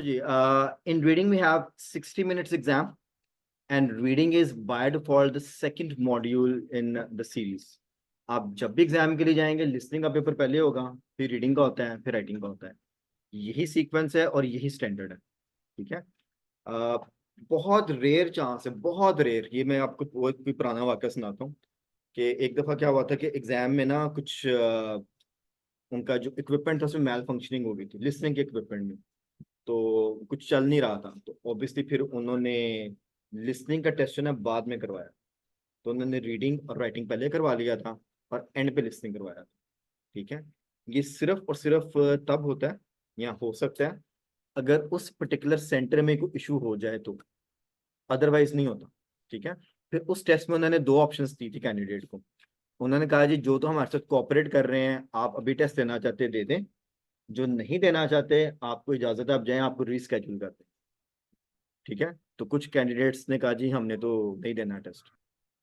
Ji, in reading we have 60 minutes exam and reading is by default the second module in the series. आप जब भी exam के लिए जाएंगे listening का पेपर पहले होगा, फिर रीडिंग का होता है, फिर राइटिंग का होता है। यही सीक्वेंस है और यही स्टैंडर्ड है। ठीक है। अ, बहुत रेयर चांस है, बहुत रेयर, ये मैं आपको वो कोई पुराना वाक़या सुनाता हूँ कि एक दफ़ा क्या हुआ था कि एग्जाम में ना कुछ उनका जो इक्विपमेंट था उसमें मैल फंक्शनिंग हो गई थी लिसनिंग के इक्विपमेंट में। तो कुछ चल नहीं रहा था, तो ऑब्वियसली फिर उन्होंने लिसनिंग का टेस्ट जो है ना बाद में करवाया। तो उन्होंने रीडिंग और राइटिंग पहले करवा लिया था और एंड पे लिसनिंग करवाया था। ठीक है। ये सिर्फ और सिर्फ तब होता है या हो सकता है अगर उस पर्टिकुलर सेंटर में कोई इशू हो जाए तो, अदरवाइज नहीं होता। ठीक है। फिर उस टेस्ट में उन्होंने दो ऑप्शंस दी थी कैंडिडेट को। उन्होंने कहा जी जो तो हमारे साथ कोऑपरेट कर रहे हैं, आप अभी टेस्ट देना चाहते हैं दे दें, जो नहीं देना चाहते आपको इजाजत है आप जाएं, आपको रीस्केड्यूल कर दें। ठीक है। तो कुछ कैंडिडेट्स ने कहा जी हमने तो नहीं देना टेस्ट।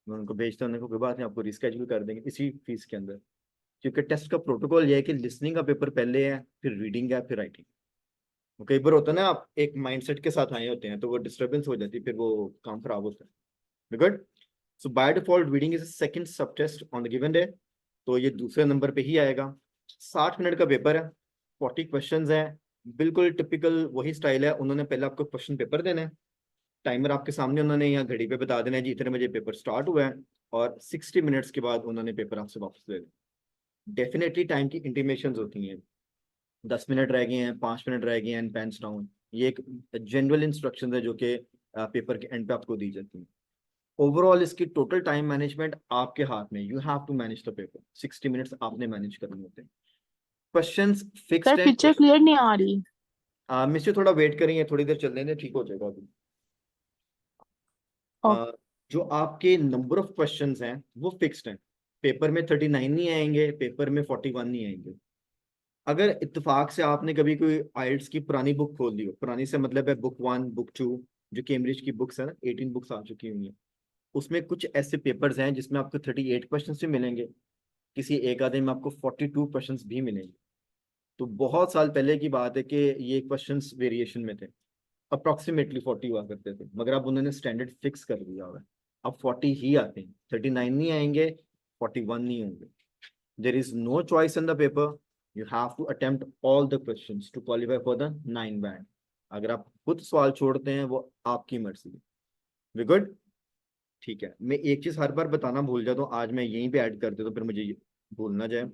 मैं उनको भेजता हूँ, उन्होंने कहा, कोई बात नहीं, आपको रिस्केड्यूल कर देंगे इसी फीस के अंदर। क्योंकि टेस्ट का प्रोटोकॉल ये है कि लिसनिंग का पेपर पहले है, फिर रीडिंग है, फिर राइटिंग। वो कई बार होता है ना, आप एक माइंडसेट के साथ आए होते हैं तो वो डिस्टर्बेंस हो जाती है, फिर वो काम खराब होता है। Good. So by default reading is second sub test on the given day. तो ये दूसरे नंबर पे ही आएगा। 60 मिनट का पेपर है, 40 क्वेश्चंस हैं। बिल्कुल टिपिकल वही स्टाइल है, उन्होंने पहले आपको क्वेश्चन पेपर देना है, टाइमर आपके सामने उन्होंने यहाँ घड़ी पे बता देना है जी इतने बजे पेपर स्टार्ट हुआ है, और 60 मिनट्स के बाद उन्होंने पेपर आपसे वापस ले लेना। डेफिनेटली टाइम की इंटीमेशंस होती हैं, 10 मिनट रह गए हैं, 5 मिनट रह गए हैं, एंड पेन्स डाउन। ये एक जनरल इंस्ट्रक्शन है जो कि पेपर के एंड पे आपको दी जाती है। ओवरऑल इसकी टोटल टाइम मैनेजमेंट आपके हाथ में, you have to manage the paper. 60 minutes आपने मैनेज करने होते हैं। क्वेश्चंस सर फिक्स्ड हैं। पिक्चर क्लियर नहीं आ रही। मिस्टर थोड़ा वेट करेंगे, थोड़ी देर चलने दें, ठीक हो जाएगा अभी। ओ, जो आपके नंबर ऑफ क्वेश्चंस हैं वो फिक्स्ड हैं। पेपर में 39 नहीं आएंगे, पेपर में 41 नहीं आएंगे। अगर इत्तेफाक से आपने कभी कोई आइल्स की पुरानी बुक खोल ली हो, पुरानी से मतलब है बुक 1 बुक 2, जो कैम्ब्रिज की बुक्स है ना, 18 बुक्स आ चुकी हुई हैं, उसमें कुछ ऐसे पेपर्स हैं जिसमें आपको 38 क्वेश्चन भी मिलेंगे, किसी एक आधे में आपको 42 क्वेश्चन भी मिलेंगे। तो बहुत साल पहले की बात है कि ये क्वेश्चंस वेरिएशन में थे, अप्रोक्सीमेटली 40 हुआ करते थे, मगर अब उन्होंने स्टैंडर्ड फिक्स कर दिया हुआ है। अब 40 ही आते हैं, 39 नहीं आएंगे, 41 नहीं होंगे। There is no choice in the paper, you have to attempt all the questions to qualify for the 9 band. अगर आप खुद सवाल छोड़ते हैं वो आपकी मर्जी है। We good. ठीक है। मैं एक चीज हर बार बताना भूल जाता हूँ, आज मैं यहीं पे ऐड कर देता हूँ, फिर मुझे ये भूल ना जाए।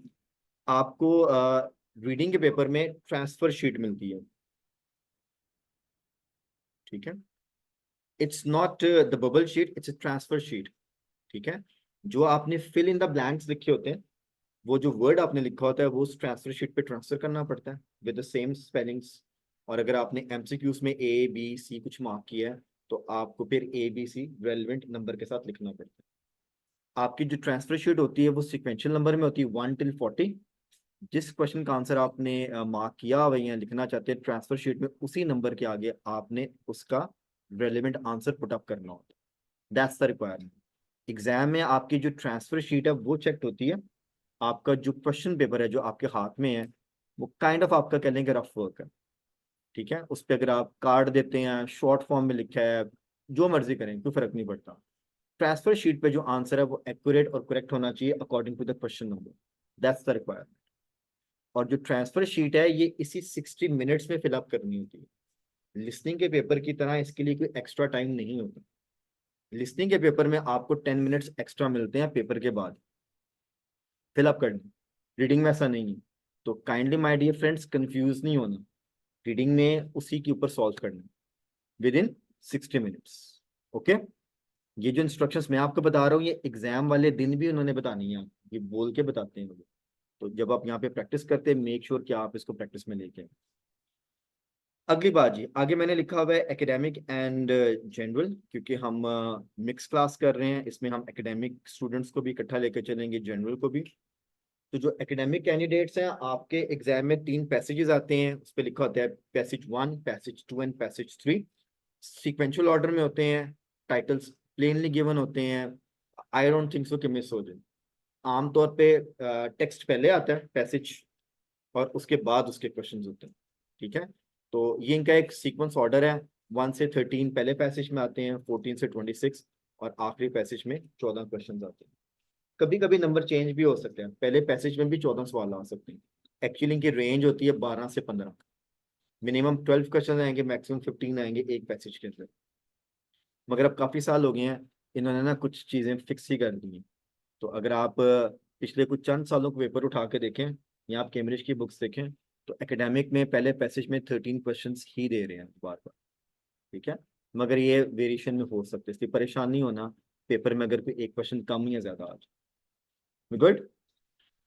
आपको रीडिंग के पेपर में ट्रांसफर शीट मिलती है। ठीक है। It's not the bubble sheet, it's a transfer sheet. ठीक है। जो आपने फिल इन द ब्लैंक्स लिखे होते हैं, वो जो वर्ड आपने लिखा होता है वो उस ट्रांसफर शीट पे ट्रांसफर करना पड़ता है विद द सेम स्पेलिंग्स। और अगर आपने एमसीक्यूज में ए बी सी कुछ मार्क किया है तो आपको फिर A B C relevant number के साथ लिखना पड़ता है। आपकी जो ट्रांसफर शीट होती है वो सिक्वेंशियल नंबर में होती है 1 till 40। जिस क्वेश्चन का आंसर आपने मार्क किया हुआ या लिखना चाहते हैं ट्रांसफर शीट में, उसी नंबर के आगे आपने उसका रेलिवेंट आंसर पुट अप करना होता है। That's the requirement. एग्जाम में आपकी जो ट्रांसफर शीट है वो चेक होती है। आपका जो क्वेश्चन पेपर है जो आपके हाथ में है वो काइंड ऑफ आपका कह लेंगे रफ वर्क है। ठीक है। उस पर अगर आप कार्ड देते हैं, शॉर्ट फॉर्म में लिखा है, जो मर्जी करें, कोई फर्क नहीं पड़ता। ट्रांसफर शीट पे जो आंसर है वो एक्यूरेट और करेक्ट होना चाहिए according to the question number. That's the requirement. और जो ट्रांसफर शीट है ये इसी 60 मिनट्स में फिलअप करनी होती है। लिसनिंग के पेपर की तरह इसके लिए कोई एक्स्ट्रा टाइम नहीं होता। लिसनिंग के पेपर में आपको 10 मिनट्स एक्स्ट्रा मिलते हैं पेपर के बाद फिलअप करने। रीडिंग में ऐसा नहीं है। तो kindly my dear friends confuse नहीं होना। रीडिंग में उसी के ऊपर सॉल्व करना विद इन 60 मिनट्स। ओके। ये जो इंस्ट्रक्शंस मैं आपको बता रहा हूँ ये एग्जाम वाले दिन भी उन्होंने बतानी है, ये बोल के बताते हैं लोग। तो जब आप यहाँ पे प्रैक्टिस करते हैं मेक श्योर कि आप इसको प्रैक्टिस में लेके आए। अगली बात जी, आगे मैंने लिखा हुआ है एकेडमिक एंड जनरल, क्योंकि हम मिक्स क्लास कर रहे हैं, इसमें हम एकेडमिक स्टूडेंट्स को भी इकट्ठा लेकर चलेंगे, जनरल को भी। तो जो एकेडमिक कैंडिडेट्स हैं आपके एग्जाम में 3 पैसेजेस आते हैं, उस पर लिखा होता है passage 1, passage 2 and passage 3। Sequential order में होते हैं, टाइटल्स प्लेनली गिवन होते हैं। आई डोंट थिंक सो कि मिस हो जाए। आमतौर पे टेक्स्ट पहले आता है पैसेज, और उसके बाद उसके क्वेश्चंस होते हैं। ठीक है। तो ये इनका एक सीक्वेंस ऑर्डर है, 1 से 13 पहले पैसेज में आते हैं, 14 से 26 और आखिरी पैसेज में 14 क्वेश्चन आते हैं। कभी कभी नंबर चेंज भी हो सकते हैं, पहले पैसेज में भी 14 सवाल आ सकते हैं। एक्चुअली इनकी रेंज होती है 12 से 15, मिनिमम 12 क्वेश्चन आएंगे, मैक्सिमम 15 आएंगे एक पैसेज के अंदर। मगर अब काफी साल हो गए हैं, इन्होंने ना कुछ चीजें फिक्स ही कर दी हैं। तो अगर आप पिछले कुछ चंद सालों के पेपर उठा के देखें या आप कैम्ब्रिज की बुक्स देखें, तो एकेडमिक में पहले पैसेज में 13 क्वेश्चंस ही दे रहे हैं बार बार। ठीक है, मगर ये वेरिएशन में हो सकते हैं, इसलिए परेशान नहीं होना पेपर में अगर कोई एक क्वेश्चन कम या ज्यादा आ जाए। गुड।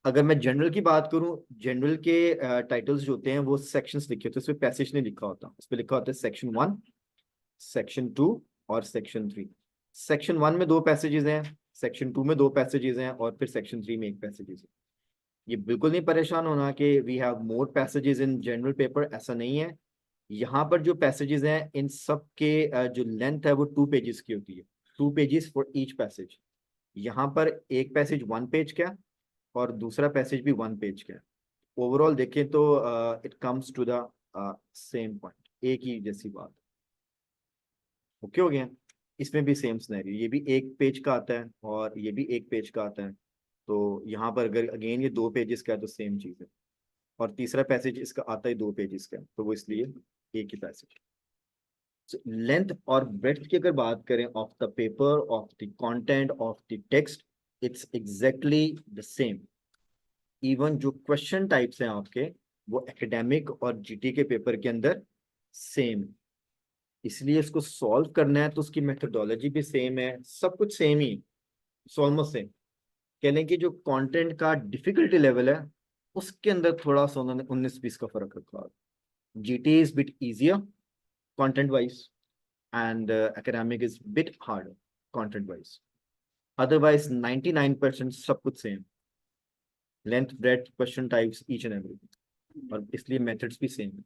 अगर मैं जनरल की बात करूं, जनरल के टाइटल्स जो होते हैं वो सेक्शंस लिखे होते हैं, उसमें पैसेज नहीं लिखा होता, उस पर लिखा होता है सेक्शन 1, सेक्शन 2 और सेक्शन 3। सेक्शन 1 में 2 पैसेजेस हैं, सेक्शन 2 में 2 पैसेजेस हैं और फिर सेक्शन 3 में 1 पैसेजेस है। ये बिल्कुल नहीं परेशान होना कि we have more passages in general paper, ऐसा नहीं है। यहाँ पर जो पैसेजेस हैं इन सब के जो लेंथ है वो 2 पेजेस की होती है, 2 पेजेस फॉर ईच पैसेज। यहाँ पर एक पैसेज 1 पेज का और दूसरा पैसेज भी 1 पेज का है। ओवरऑल देखें तो it comes to the same point, एक ही जैसी बात। ओके हो गया। इसमें भी सेम सिनेरियो, ये भी 1 पेज का आता है और ये भी 1 पेज का आता है। तो यहाँ पर अगर अगेन ये 2 पेजेस का है तो सेम चीज है, और तीसरा पैसेज इसका आता है 2 पेजेस का, तो वो इसलिए एक ही पैसेज। लेंथ और ब्रेड्थ की अगर बात करें of the paper, of the content, of the text, it's exactly the same. Even जो क्वेश्चन टाइप्स हैं आपके, वो एकेडमिक और जीटी के पेपर के अंदर सेम। इसलिए इसको सॉल्व करना है तो उसकी मेथोडोलॉजी भी सेम है, सब कुछ सेम ही, ऑलमोस्ट सेम। कह लें कि जो कंटेंट का डिफिकल्टी लेवल है उसके अंदर थोड़ा सा उन्होंने 19-20 का फर्क रखा। GT is bit easier content wise and academic is bit harder content wise. Otherwise 99% सब कुछ same, length breadth question types each and everything, और इसलिए मेथड्स भी सेम है।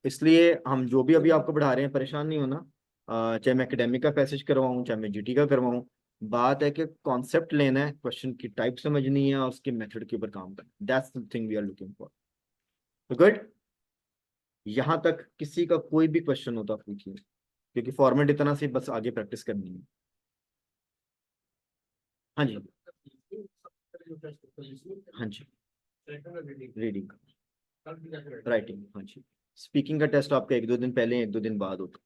इसलिए हम जो भी अभी आपको पढ़ा रहे हैं परेशान नहीं होना, चाहे मैं एकेडमिक का पैसेज करवाऊँ चाहे मैं जीटी का करवाऊँ। बात है कि कॉन्सेप्ट लेना है, क्वेश्चन की टाइप समझनी है और उसके मेथड के ऊपर काम करना, that's the thing we are looking for. तो गुड, यहाँ तक किसी का कोई भी क्वेश्चन होता पूछिए, क्योंकि फॉर्मेट इतना सी बस आगे प्रैक्टिस करनी है। हाँ जी, हाँ जी, रीडिंग, राइटिंग, हाँ जी। स्पीकिंग का टेस्ट आपका 1-2 दिन पहले 1-2 दिन बाद होता,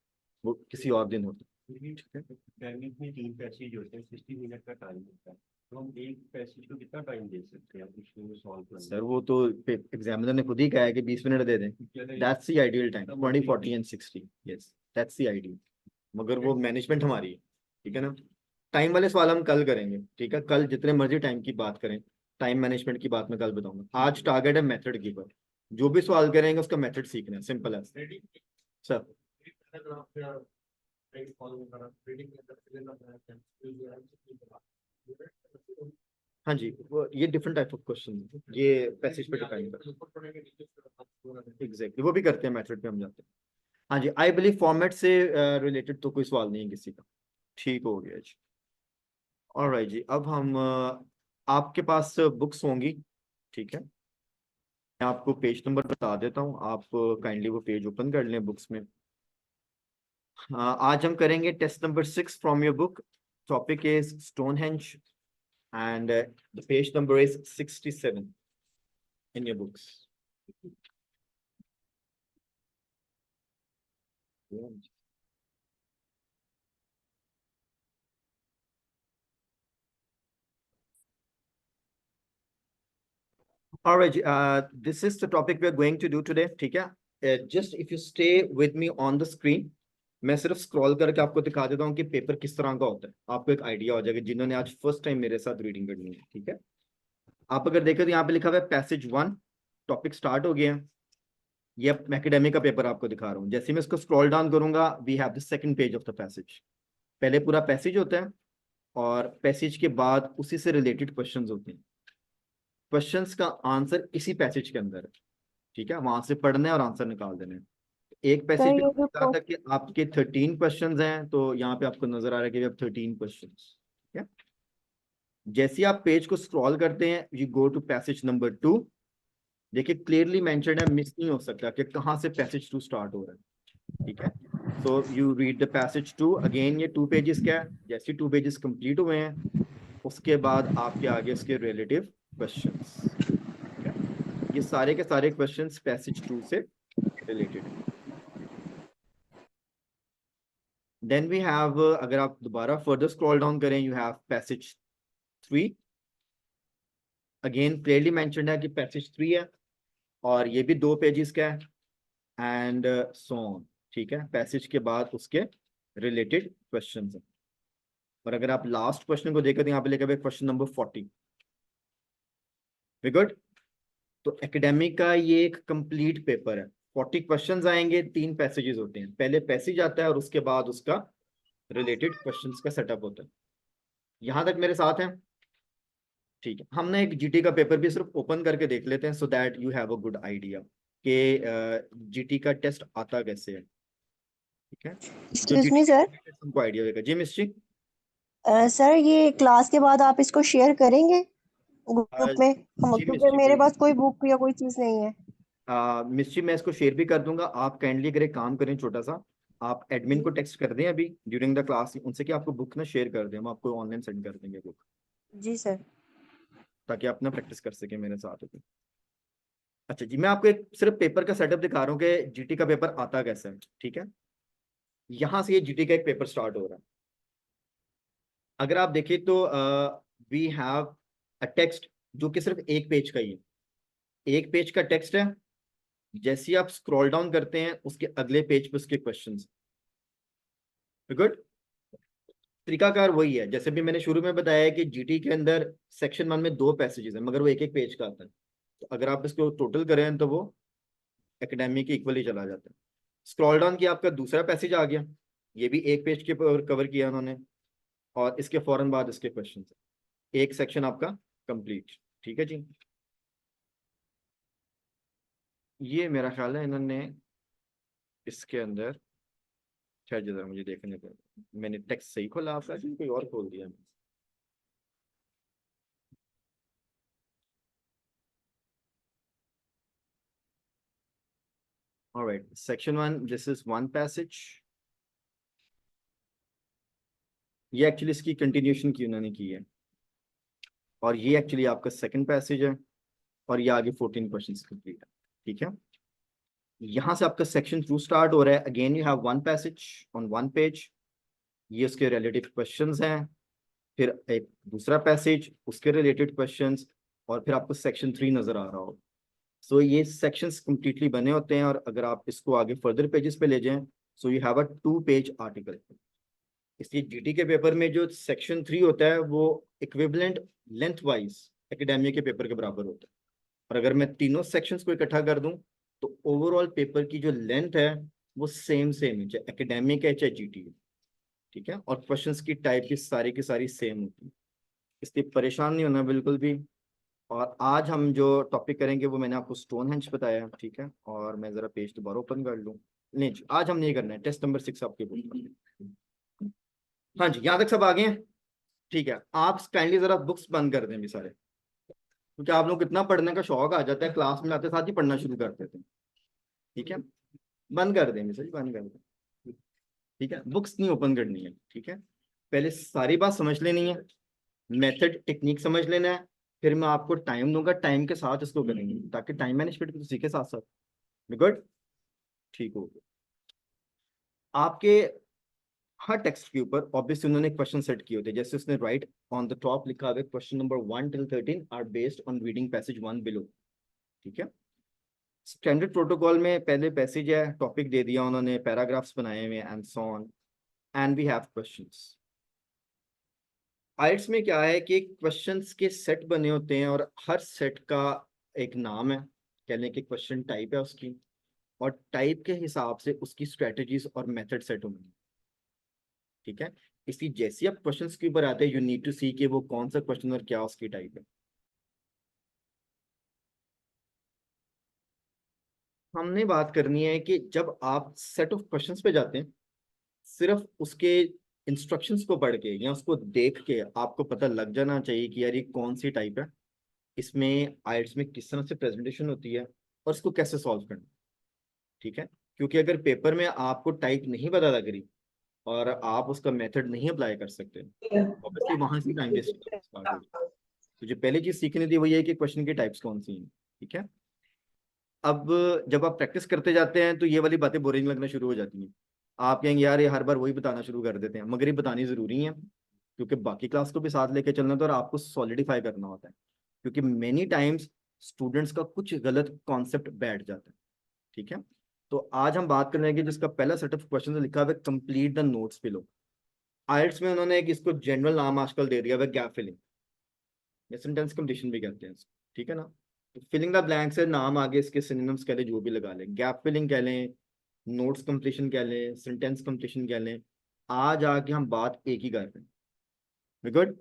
वो किसी और दिन होता। ठीक है, दैनिक में 3 पैसेज होते हैं, 60 मिनट का टाइम होता है, तो हम एक पैसेज को कितना टाइम दे सकते हैं इसको सॉल्व करने? सर वो तो एग्जामिनर ने खुद ही कहा है कि 20 मिनट दे दें, that's the ideal time, 20, 40 and 60, yes that's the ideal. मगर वो मैनेजमेंट हमारी है, ठीक है ना। टाइम वाले सवाल हम कल करेंगे, ठीक है, कल जितने मर्जी टाइम की बात करें, टाइम मैनेजमेंट की बात मैं कल बताऊंगा। आज टारगेट है मेथड की पर, जो भी सवाल करेंगे उसका मेथड सीखना है, सिंपल है सर। हाँ जी, वो ये डिफरेंट टाइप ऑफ क्वेश्चन, ये पैसेज पे डिपेंड करता है। एग्जैक्टली, वो भी करते हैं, मेथड पे हम जाते हैं। हाँ जी, आई बिलीव फॉर्मेट से रिलेटेड तो कोई सवाल नहीं है किसी का। ठीक हो गया जी। ऑलराइट जी, अब हम आपके पास बुक्स होंगी, ठीक है, मैं आपको पेज नंबर बता देता हूँ, आप काइंडली वो पेज ओपन कर लें बुक्स में। आज हम करेंगे test number 6 from your book, topic is Stonehenge and the page number is 67 in your books. All right, this is the topic we are going to do today, ठीक है। Just if you stay with me on the screen, मैं सिर्फ scroll करके आपको दिखा देता हूँ कि पेपर किस तरह का होता है, आपको एक आइडिया हो जाएगा जिन्होंने आज फर्स्ट टाइम मेरे साथ रीडिंग करनी है, ठीक है। आप अगर देखें तो यहाँ पे लिखा हुआ है पैसेज 1, टॉपिक स्टार्ट हो गया है। ये एकेडमिक का पेपर आपको दिखा रहा हूँ, जैसे मैं इसको स्क्रॉल डाउन करूंगा, we have the second page of the passage. पहले पूरा पैसेज होता है और पैसेज के बाद उसी से रिलेटेड क्वेश्चंस होते हैं। क्वेश्चंस का आंसर इसी पैसेज के अंदर है, ठीक है, वहां से पढ़ना है और आंसर निकाल देना है। एक सर पैसेज पे ये जो कहा था कि आपके 13 क्वेश्चंस हैं, तो यहाँ पे आपको नजर आ रहा है कि अब 13 क्वेश्चंस, ठीक है। जैसे आप पेज को स्क्रॉल करते हैं, you go to passage number 2, देखिए क्लियरली मेंशन्ड है, मिस नहीं हो सकता कि कहाँ से पैसेज टू स्टार्ट हो रहा है, ठीक है। So you read the passage two, again ये 2 पेजेस क्या है, जैसे 2 पेजेस कंप्लीट हुए हैं उसके बाद आपके आगे इसके रिलेटिव क्वेश्चंस, ठीक है। ये सारे के सारे क्वेश्चंस पैसेज 2 से रिलेटेड है। देन वी हैव, अगर आप दोबारा फर्दर स्क्रॉल डाउन करें, you have passage 3, again clearly mentioned है कि पैसेज 3 है, और ये भी 2 पेजेस का है, एंड सो ऑन, ठीक है। पैसेज के बाद उसके रिलेटेड क्वेश्चंस हैं। और अगर आप लास्ट क्वेश्चन को देखें तो यहाँ पे लिखा हुआ है क्वेश्चन नंबर 40, वी गुड। तो एकेडमिक का ये एक कंप्लीट पेपर है, 40 क्वेश्चंस आएंगे, 3 पैसेजेस होते हैं, पहले पैसेज आता है और उसके बाद उसका रिलेटेड क्वेश्चंस का सेटअप होता है। यहां तक मेरे साथ हैं, ठीक है। हमने एक जीटी का पेपर भी सिर्फ ओपन करके देख लेते हैं, so that you have a good idea कि जीटी का टेस्ट आता कैसे है, ठीक है। जो एक्सक्यूज मी जीटी सर, हमको आइडिया होगा जी मिस्ट्री। सर ये क्लास के बाद आप इसको शेयर करेंगे ग्रुप में, हम जी क्योंकि मिस्ट्री मेरे बिल्कुल, पास कोई बुक या कोई चीज नहीं है। मिस्ट्री मैं इसको शेयर भी कर दूंगा। आप काइंडली अगर एक काम करें छोटा सा, आप एडमिन जी को टेक्स्ट कर दें अभी ड्यूरिंग द क्लास, उनसे कि आपको बुक ना शेयर कर दें, हम आपको ऑनलाइन सेंड कर देंगे बुक, जी सर। ताकि आप ना प्रैक्टिस कर सकें मेरे साथ अभी। अच्छा जी, मैं आपको एक सिर्फ पेपर का सेटअप दिखा रहा हूँ कि जीटी का पेपर आता कैसे है, ठीक है। यहाँ से ये जीटी का एक पेपर स्टार्ट हो रहा है। अगर आप देखें तो वी हैव अ टेक्स्ट जो कि सिर्फ 1 पेज का ही है, 1 पेज का टेक्स्ट है। जैसे ही आप स्क्रॉल डाउन करते हैं उसके अगले पेज पे उसके क्वेश्चंस, गुड। तरीकाकार वही है जैसे भी मैंने शुरू में बताया कि जीटी के अंदर सेक्शन 1 में 2 पैसेजेस हैं, मगर वो 1 1 पेज का आता है। तो अगर आप इसको टोटल करें तो वो एकेडमिक के इक्वली चला जाता है। स्क्रॉल डाउन किया, आपका दूसरा पैसेज आ गया, ये भी 1 पेज के कवर किया उन्होंने, और इसके फौरन बाद इसके क्वेश्चन, एक सेक्शन आपका कंप्लीट, ठीक है जी। ये मेरा ख्याल है इन्होंने इसके अंदर, शायद जरा मुझे देखने को, मैंने टेक्स्ट सही खोला आपका कि कोई और खोल दिया। All right, section 1, this is one passage। ये एक्चुअली इसकी कंटिन्यूशन की उन्होंने की है, और ये एक्चुअली आपका सेकंड पैसेज है, और ये आगे 14 क्वेश्चंस कंप्लीट है, ठीक है। यहाँ से आपका सेक्शन 2 स्टार्ट हो रहा है। Again you have 1 passage on 1 page, ये उसके रिलेटिव क्वेश्चंस हैं, फिर एक दूसरा पैसेज उसके रिलेटेड क्वेश्चंस, और फिर आपको सेक्शन 3 नजर आ रहा हो। सो ये सेक्शंस कंप्लीटली बने होते हैं, और अगर आप इसको आगे फर्दर पेजेस पे ले जाएं, so you have a 2 page article. इसलिए जीटी के पेपर में जो सेक्शन 3 होता है वो इक्विवेलेंट लेंथ वाइज एकेडमिया के पेपर के बराबर होता है। और अगर मैं तीनों सेक्शंस को इकट्ठा कर दूं तो ओवरऑल पेपर की जो लेंथ है वो सेम सेम है, चाहे एकेडमिक है चाहे जीटी है, ठीक है। और क्वेश्चंस की सारी सेम होती है, इसलिए परेशान नहीं होना बिल्कुल भी। और आज हम जो टॉपिक करेंगे वो मैंने आपको स्टोन हेंज बताया, ठीक है। और मैं जरा पेज दोबारा ओपन कर लूँ, नहीं जी, आज हम नहीं करना है, टेस्ट नंबर 6 आपके बुक। हाँ जी, यहाँ तक सब आ गए हैं, ठीक है। आप काइंडली जरा बुक्स बंद कर दें भी सारे, क्योंकि आप लोग इतना पढ़ने का शौक आ जाता है, क्लास में आते साथ ही पढ़ना शुरू कर देते हैं, ठीक है। बंद कर दें सर, बंद कर दें, ठीक है। बुक्स नहीं ओपन करनी है, ठीक है। पहले सारी बात समझ लेनी है, मेथड टेक्निक समझ लेना है, फिर मैं आपको टाइम दूंगा, टाइम के साथ इसको करेंगे, ताकि टाइम मैनेजमेंट भी सीखे साथ साथ। गुड, ठीक हो गया। आपके हर टेक्स्ट के ऊपर ऑब्वियसली उन्होंने क्वेश्चन सेट किए होते हैं, जैसे उसने राइट ऑन द टॉप लिखा है question number 1 till 13 are based on reading passage 1 below, ठीक है। स्टैंडर्ड प्रोटोकॉल में पहले पैसेज है, टॉपिक दे दिया उन्होंने, पैराग्राफ्स बनाए हुए and so on, and we have questions. आइट्स में क्या है कि क्वेश्चंस के सेट बने होते हैं, और हर सेट का एक नाम है, कह लें कि क्वेश्चन टाइप है उसकी, और टाइप के हिसाब से उसकी स्ट्रेटजीज और मेथड सेट होंगे, ठीक है। इसलिए जैसे आप क्वेश्चंस के ऊपर आते हैं, यू नीड टू सी कि वो कौन सा क्वेश्चन और क्या उसकी टाइप है। हमने बात करनी है कि जब आप सेट ऑफ क्वेश्चंस पे जाते हैं, सिर्फ उसके इंस्ट्रक्शंस को पढ़ के या उसको देख के आपको पता लग जाना चाहिए कि यार ये कौन सी टाइप है, इसमें आइल्स में किस तरह से प्रेजेंटेशन होती है और इसको कैसे सॉल्व करना, ठीक है। क्योंकि अगर पेपर में आपको टाइप नहीं पता लग रही और आप उसका मेथड नहीं अप्लाई कर सकते, ऑब्वियसली वहां से टाइम वेस्ट स्टार्ट हो जाए। तो जो पहली चीज सीखनी थी वो ये है कि क्वेश्चन की टाइप्स कौन सी हैं, ठीक है। अब जब आप प्रैक्टिस करते जाते हैं तो ये वाली बातें बोरिंग लगना शुरू हो जाती हैं। आप कहेंगे यार ये हर बार वही बताना शुरू कर देते हैं, मगर ये बतानी जरूरी है क्योंकि बाकी क्लास को भी साथ लेके चलना था और आपको सॉलिडिफाई करना होता है। क्योंकि मेनी टाइम्स स्टूडेंट्स का कुछ गलत कॉन्सेप्ट बैठ जाता है, ठीक है। तो आज हम बात करेंगे जिसका पहला सेट ऑफ क्वेश्चन लिखा हुआ है कंप्लीट द नोट्स बिलो। आइल्स में उन्होंने एक इसको जनरल नाम आजकल दे दिया हुआ गैप फिलिंग या सेंटेंस कंप्लीशन भी कहते हैं इसको, ठीक है ना। तो फिलिंग द ब्लैंक्स है, नाम आगे इसके सिनोनिम्स कह लें जो भी लगा लें, गैप फिलिंग कह लें, नोट्स कंप्लीशन कह लें, सेंटेंस कंप्लीशन कह लें। आज आके हम बात एक ही कर रहे हैं, गुड।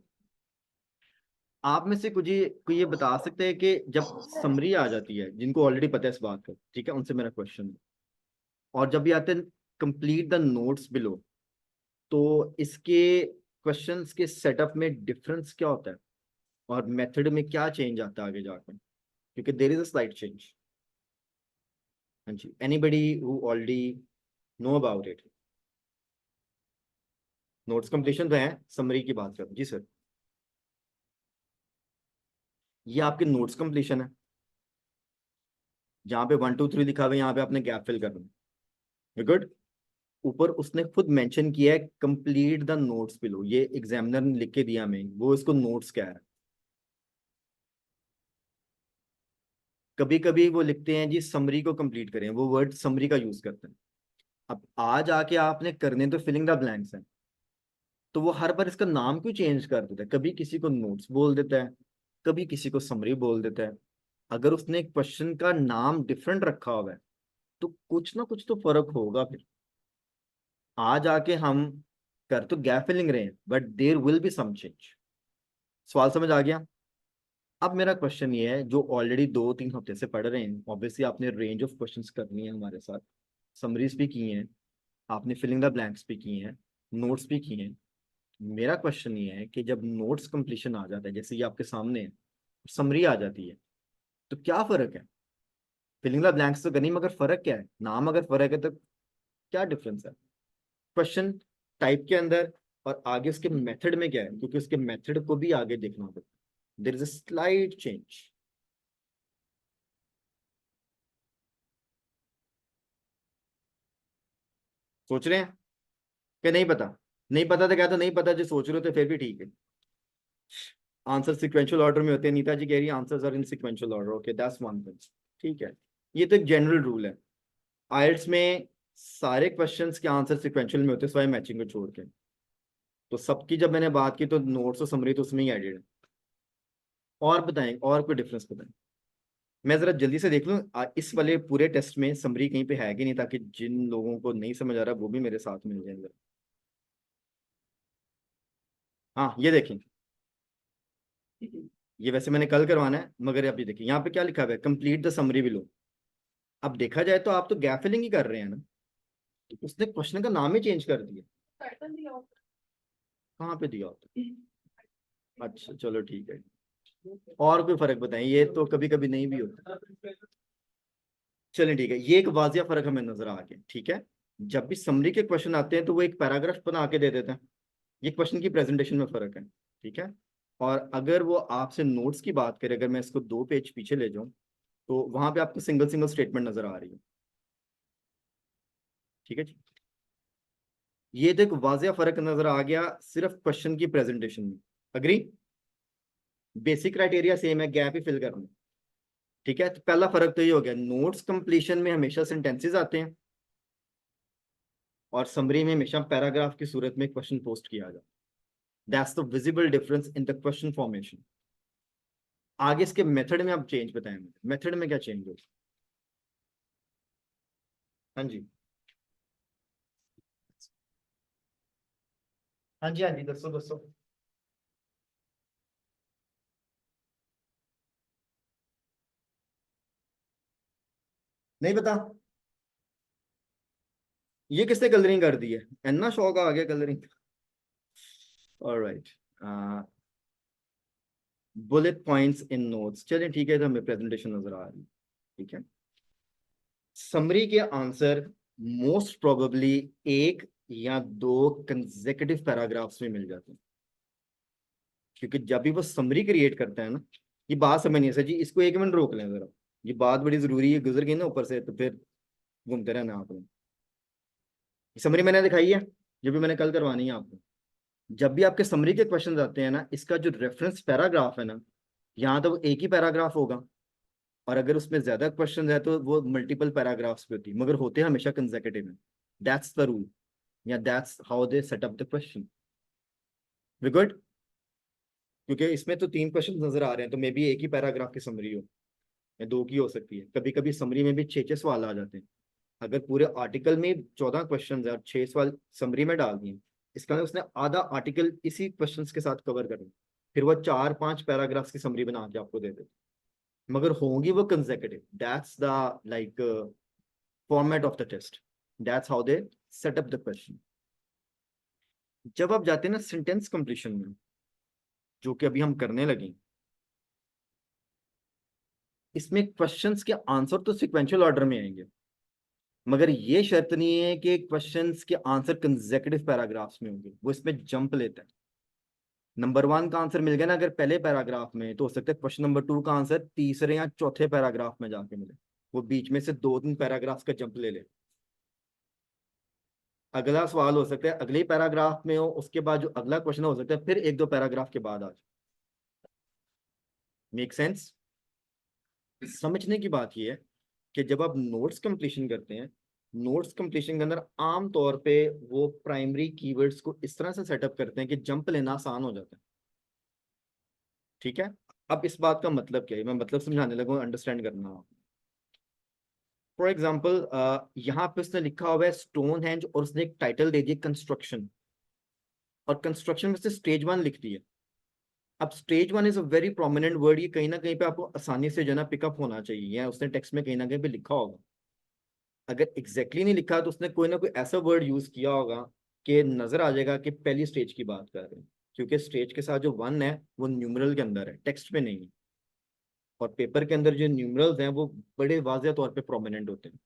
आप में से कुछ कोई ये बता सकते हैं कि जब समरी आ जाती है, जिनको ऑलरेडी पता है इस बात का, ठीक है, उनसे मेरा क्वेश्चन है, और जब ये आते हैं कंप्लीट द नोट्स बिलो, तो इसके क्वेश्चंस के सेटअप में डिफरेंस क्या होता है और मेथड में क्या चेंज आता है आगे जाकर, क्योंकि there is a slight change. हाँ जी, anybody who already know about it. Notes completion तो है, समरी की बात करें जी सर। ये आपके नोट्स कंप्लीशन है, जहाँ पे 1 2 3 लिखा हुआ है, यहाँ पे आपने गैप फिल करना है, गुड। ऊपर उसने खुद मेंशन किया है कंप्लीट द नोट्स बिलो, ये एग्जामिनर ने लिख के दिया हमें, वो इसको नोट्स क्या है। कभी कभी वो लिखते हैं जी समरी को कंप्लीट करें, वो वर्ड समरी का यूज करते हैं। अब आज आके आपने करने तो फिलिंग द ब्लैंक्स है, तो वो हर बार इसका नाम क्यों चेंज कर देता है, कभी किसी को नोट्स बोल देता है, कभी किसी को समरी बोल देता है। अगर उसने क्वेश्चन का नाम डिफरेंट रखा हुआ है तो कुछ ना कुछ तो फर्क होगा फिर। आज आके हम कर तो गैप फिलिंग रहे हैं but there will be some change. सवाल समझ आ गया। अब मेरा क्वेश्चन ये है, जो ऑलरेडी 2 3 हफ्ते से पढ़ रहे हैं, ऑब्वियसली आपने रेंज ऑफ क्वेश्चंस करनी है हमारे साथ, समरीज भी की हैं, आपने फिलिंग द ब्लैंक्स भी की हैं, नोट्स भी किए हैं। मेरा क्वेश्चन ये है कि जब नोट्स कंप्लीशन आ जाता है, जैसे ये आपके सामने है, समरी आ जाती है, तो क्या फर्क है। फिलिंग द ब्लैंक्स तो करनी, मगर फर्क क्या है, नाम अगर फर्क है तो क्या डिफरेंस है क्वेश्चन टाइप के अंदर, और आगे उसके मेथड में क्या है, क्योंकि उसके मेथड को भी आगे देखना होगा। There is a slight change. सोच रहे हैं कि नहीं पता। नहीं पता तो क्या, तो नहीं पता, जो सोच रहे हो तो फिर भी ठीक है। आंसर सिक्वेंशियल ऑर्डर में होते हैं, नीता जी कह रही है answers are in sequential order, okay that's one thing, ठीक है। ये तो एक जनरल रूल है, आइल्स में सारे क्वेश्चंस के आंसर सिक्वेंशियल में होते हैं सिवाय मैचिंग को छोड़ के। तो सबकी जब मैंने बात की तो नोट्स और समरी तो उसमें ही एडेड है। और बताएं, और कोई डिफरेंस बताएं। मैं जरा जल्दी से देख लूं इस वाले पूरे टेस्ट में समरी कहीं पे है कि नहीं, ताकि जिन लोगों को नहीं समझ आ रहा वो भी मेरे साथ मिल जाए जरा। हाँ ये देखें, ये वैसे मैंने कल करवाना है, मगर आप ये देखिए यहाँ पे क्या लिखा हुआ है, कंप्लीट द समरी बिलो। अब देखा जाए तो आप तो गैप फिलिंग ही कर रहे हैं ना, तो उसने क्वेश्चन का नाम ही चेंज कर दिया। कहाँ पे दिया होता है? अच्छा चलो ठीक है। और कोई फर्क बताएं, ये तो कभी कभी नहीं भी होता। चलिए ठीक है, ये एक वाजिया फर्क हमें नजर आ गया, ठीक है। जब भी समरी के क्वेश्चन आते हैं तो वो एक पैराग्राफ बना के दे देते हैं, ये क्वेश्चन की प्रेजेंटेशन में फर्क है, ठीक है। और अगर वो आपसे नोट्स की बात करें, अगर मैं इसको 2 पेज पीछे ले जाऊं, तो वहां पे आपको सिंगल सिंगल स्टेटमेंट नजर आ रही है, ठीक है जी। ये तो एक वाजिया फर्क नजर आ गया सिर्फ क्वेश्चन की प्रेजेंटेशन में, अग्री। बेसिक क्राइटेरिया सेम है, गैप ही फिल करना, ठीक है। तो पहला फर्क तो ये हो गया, नोट्स कंप्लीशन में हमेशा सेंटेंसेस आते हैं और समरी में हमेशा पैराग्राफ की सूरत में क्वेश्चन पोस्ट किया जाता है। That's the visible difference in the question formation. आगे इसके मेथड में आप चेंज बताएं मुझे, मेथड में क्या चेंज हो। हाँ जी, हाँ जी, हाँ जी, दसो दसो। नहीं पता। ये किसने कलरिंग कर दी है, इतना शौक आ गया colouring. Alright. Bullet points in notes. चलिए ठीक है, तो हमें प्रेजेंटेशन नजर आ रही है, ठीक है। समरी के आंसर मोस्ट प्रोबेबली एक या दो कंसेक्यूटिव पैराग्राफ्स में मिल जाते हैं, क्योंकि जब भी वो समरी क्रिएट करता है ना, ये बात समझनी है जी, इसको 1 मिनट रोक लें जरा, ये बात बड़ी जरूरी है, गुजर गई ना ऊपर से तो फिर घूमते रहना आपने। समरी मैंने दिखाई है, जो भी मैंने कल करवानी है आपको। जब भी आपके समरी के क्वेश्चन आते हैं ना, इसका जो रेफरेंस पैराग्राफ है ना, यहाँ तो वो एक ही पैराग्राफ होगा, और अगर उसमें ज्यादा क्वेश्चन है तो वो मल्टीपल पैराग्राफ्स पे होती है, मगर होते हैं हमेशा कंसेक्यूटिव में। दैट्स द रूल, या that's how they set up the question. We good? क्योंकि इसमें तो 3 क्वेश्चन नजर आ रहे हैं, तो मे बी एक ही पैराग्राफ की समरी हो या दो की हो सकती है। कभी कभी समरी में भी 6 6 सवाल आ जाते हैं। अगर पूरे आर्टिकल में 14 क्वेश्चन है और 6 सवाल समरी में डाल दिए, इसका मतलब उसने आधा आर्टिकल इसी क्वेश्चंस के साथ कवर कर, फिर वो 4 5 पैराग्राफ्स की समरी बना के आपको दे दे, मगर होंगी वो consecutive. That's the like format of the test, that's how they set up the question. जब आप जाते हैं ना सेंटेंस कंप्लीशन में, जो कि अभी हम करने लगे, इसमें क्वेश्चंस के आंसर तो सिक्वेंशियल ऑर्डर में आएंगे, मगर ये शर्त नहीं है कि क्वेश्चंस के आंसर कंसेक्यूटिव पैराग्राफ्स में होंगे, वो इसमें जंप लेता है। नंबर 1 का आंसर मिल गया ना अगर पहले पैराग्राफ में, तो हो सकता है क्वेश्चन नंबर 2 का आंसर तीसरे या चौथे पैराग्राफ में जाके मिले, वो बीच में से 2 3 पैराग्राफ का जंप ले ले। अगला सवाल हो सकता है अगले ही पैराग्राफ में हो, उसके बाद जो अगला क्वेश्चन हो सकता है फिर 1 2 पैराग्राफ के बाद आ जाए। Make sense? समझने की बात यह है कि जब आप नोट्स कंप्लीशन करते हैं, नोट्स कंप्लीशन के अंदर आम तौर पे वो प्राइमरी कीवर्ड्स को इस तरह से सेटअप करते हैं कि जंप लेना आसान हो जाता है, ठीक है। अब इस बात का मतलब क्या है, मैं मतलब समझाने लगूँ, अंडरस्टैंड करना। फॉर एग्जाम्पल यहाँ पे उसने लिखा हुआ है स्टोन हेंज, और उसने एक टाइटल दे दिया कंस्ट्रक्शन, और कंस्ट्रक्शन में से स्टेज 1 लिख दिया। अब stage 1 is a very prominent word, ये कहीं ना कहीं पे आपको आसानी से जो है ना पिकअप होना चाहिए, या उसने टेक्स्ट में कहीं ना कहीं पे लिखा होगा। अगर एग्जैक्टली नहीं लिखा तो उसने कोई ना कोई ऐसा वर्ड यूज किया होगा कि नजर आ जाएगा कि पहली स्टेज की बात कर रहे हैं, क्योंकि स्टेज के साथ जो 1 है वो न्यूमरल के अंदर है, टेक्स्ट में नहीं है। और पेपर के अंदर जो न्यूमरल्स हैं वो बड़े वाज़ेह तौर पे प्रोमिनेंट होते हैं,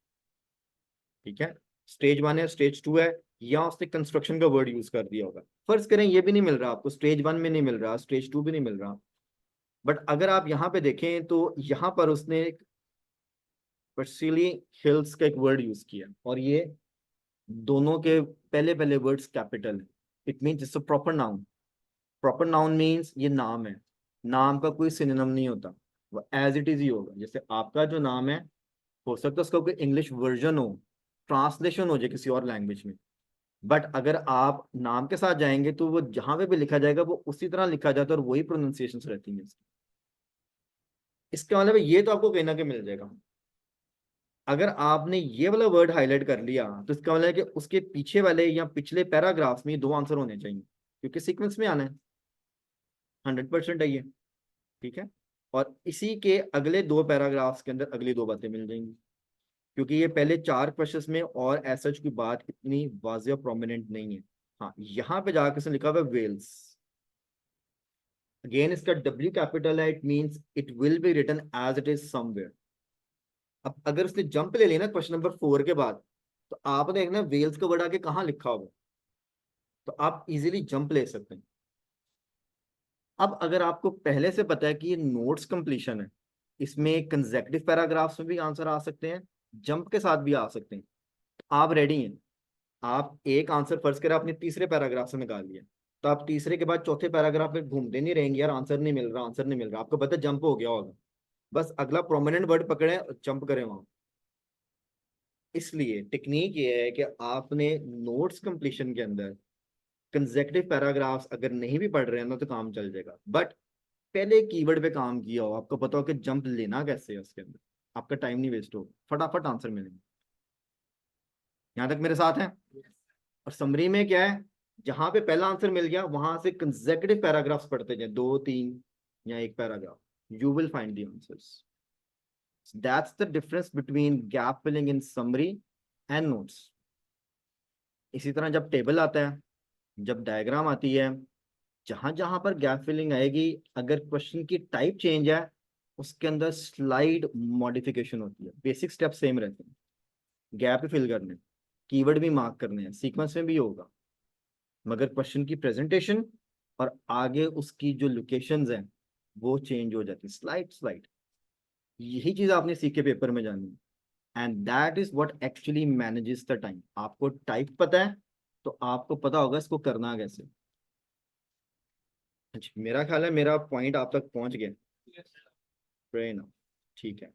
ठीक है। स्टेज 1 है, स्टेज 2 है, या उसने कंस्ट्रक्शन का वर्ड यूज कर दिया होगा। फर्ज करें ये भी नहीं मिल रहा आपको, स्टेज 1 में नहीं मिल रहा, स्टेज 2 भी नहीं मिल रहा, बट अगर आप यहाँ पे देखें तो यहाँ पर उसने पर्सिली हिल्स का एक वर्ड यूज किया, और ये दोनों के पहले पहले वर्ड्स कैपिटल है। It means it's a proper noun. Proper noun means ये नाम है, नाम का कोई सिनोनिम नहीं होता, वो एज इट इज ही होगा। जैसे आपका जो नाम है, हो सकता है उसका कोई इंग्लिश वर्जन हो, ट्रांसलेशन हो जाए किसी और लैंग्वेज में, बट अगर आप नाम के साथ जाएंगे तो वो जहां पे भी लिखा जाएगा वो उसी तरह लिखा जाता है, और वही प्रोनाउंसिएशन रहती है इसकी। इसका मतलब ये तो आपको कहीं ना कहीं मिल जाएगा। अगर आपने ये वाला वर्ड हाईलाइट कर लिया तो इसका मतलब है कि उसके पीछे वाले या पिछले पैराग्राफ्स में ये 2 आंसर होने चाहिए, क्योंकि सीक्वेंस में आना है, 100% है ये, ठीक है। और इसी के अगले 2 पैराग्राफ्स के अंदर अगली 2 बातें मिल जाएंगी, क्योंकि ये पहले 4 क्वेश्चंस में और ऐसा की बात इतनी वाज़ेह प्रोमिनेंट नहीं है। हाँ, यहाँ पे जाकर इसने लिखा हुआ है वेल्स, अगेन इसका W कैपिटल है, it means it will be written as it is somewhere. अब अगर उसने जंप ले लेना क्वेश्चन नंबर 4 के बाद, तो आप देखना वेल्स का वर्ड आके कहाँ लिखा होगा, तो आप इजीली जंप ले सकते हैं। अब अगर आपको पहले से पता है कि ये नोट्स कंप्लीशन है, इसमें कंसेक्यूटिव पैराग्राफ्स में भी आंसर आ सकते हैं, जंप के साथ भी आ सकते हैं, तो आप रेडी हैं। आप एक आंसर फर्ज करें आपने तीसरे पैराग्राफ से निकाल लिया, तो आप तीसरे के बाद चौथे पैराग्राफ में घूमते नहीं रहेंगे यार, आंसर नहीं मिल रहा, आंसर नहीं मिल रहा, आपको पता जंप हो गया होगा, बस अगला प्रोमिनेंट वर्ड पकड़े और जंप करें वहां। इसलिए टेक्निक ये है कि आपने नोट्स कंप्लीशन के अंदर कंसेक्यूटिव पैराग्राफ्स अगर नहीं भी पढ़ रहे हैं ना तो काम चल जाएगा, बट पहले कीवर्ड पे काम किया हो, आपको पता हो कि जंप लेना कैसे है उसके अंदर, आपका टाइम नहीं वेस्ट हो, फटाफट आंसर मिलेंगे। यहाँ तक मेरे साथ हैं? और समरी में क्या है, जहां पे पहला आंसर मिल गया वहां से कंसेक्यूटिव पैराग्राफ्स पढ़ते जाए, 2 3 या एक paragraph, you will find the answers. That's the difference between gap filling in summary and notes. इसी तरह जब टेबल आता है, जब डायग्राम आती है, जहां जहां पर गैप फिलिंग आएगी, अगर क्वेश्चन की टाइप चेंज है, उसके अंदर स्लाइड मॉडिफिकेशन होती है, बेसिक स्टेप सेम रहते हैं। गैप भी फिल करने, कीवर्ड भी मार्क करने हैं, सीक्वेंस में भी होगा, मगर क्वेश्चन की प्रेजेंटेशन और आगे उसकी जो लोकेशंस हैं वो चेंज हो जाती है, स्लाइड स्लाइड। यही चीज आपने सीख के पेपर में जानी है, and that is what actually manages the time. आपको टाइप पता है तो आपको पता होगा इसको करना कैसे। अच्छा, मेरा ख्याल है मेरा पॉइंट आप तक पहुंच गया। ट्रेन, ठीक है।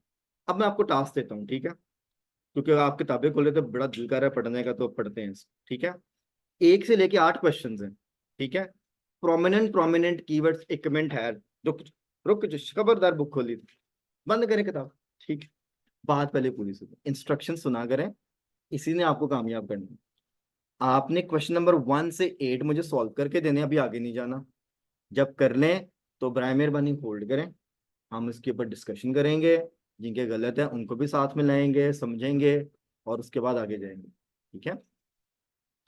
अब मैं आपको टास्क देता हूँ, ठीक है, क्योंकि अगर आप किताबें खोले तो बड़ा दिल कर रहा है पढ़ने का, तो पढ़ते हैं इसको, ठीक है। 1 से लेके 8 क्वेश्चन हैं, ठीक है। प्रोमिनेंट प्रोमिनेंट कीवर्ड्स, एक कमेंट है। रुक, रुक जो, खबरदार बुक खोली थी, बंद करें किताब, ठीक है। बात पहले पूरी सुनो, इंस्ट्रक्शन सुना करें, इसी ने आपको कामयाब करना है। आपने क्वेश्चन नंबर 1 से 8 मुझे सॉल्व करके देने, अभी आगे नहीं जाना। जब कर लें तो बराए मेहरबानी होल्ड करें, हम इसके ऊपर डिस्कशन करेंगे, जिनके गलत है उनको भी साथ में लाएंगे, समझेंगे, और उसके बाद आगे जाएंगे, ठीक है।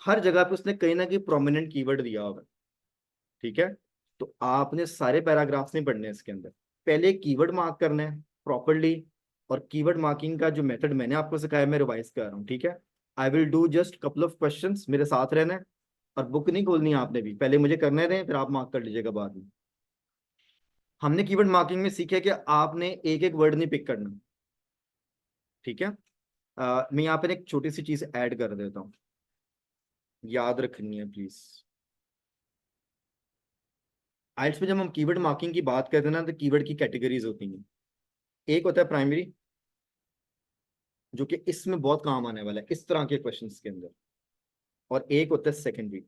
हर जगह पे उसने कहीं ना कहीं प्रोमिनेंट कीवर्ड दिया होगा, ठीक है। तो आपने सारे पैराग्राफ्स नहीं पढ़ने हैं इसके अंदर, पहले कीवर्ड मार्क करना है प्रॉपरली। और कीवर्ड मार्किंग का जो मेथड मैंने आपको सिखाया, मैं रिवाइज कर रहा हूँ, ठीक है। I will do just couple of questions, मेरे साथ रहना है, और बुक नहीं खोलनी है आपने भी, पहले मुझे करने दें, फिर आप मार्क कर लीजिएगा बाद में। हमने कीवर्ड मार्किंग में सीखा कि आपने एक एक वर्ड नहीं पिक करना, ठीक है। मैं यहाँ पर एक छोटी सी चीज ऐड कर देता हूँ, याद रखनी है प्लीज। आइल्स में जब हम कीवर्ड मार्किंग की बात करते हैं ना, तो कीवर्ड की कैटेगरीज होती हैं। एक होता है प्राइमरी, जो कि इसमें बहुत काम आने वाला है इस तरह के क्वेश्चंस के अंदर, और एक होता है सेकेंडरी,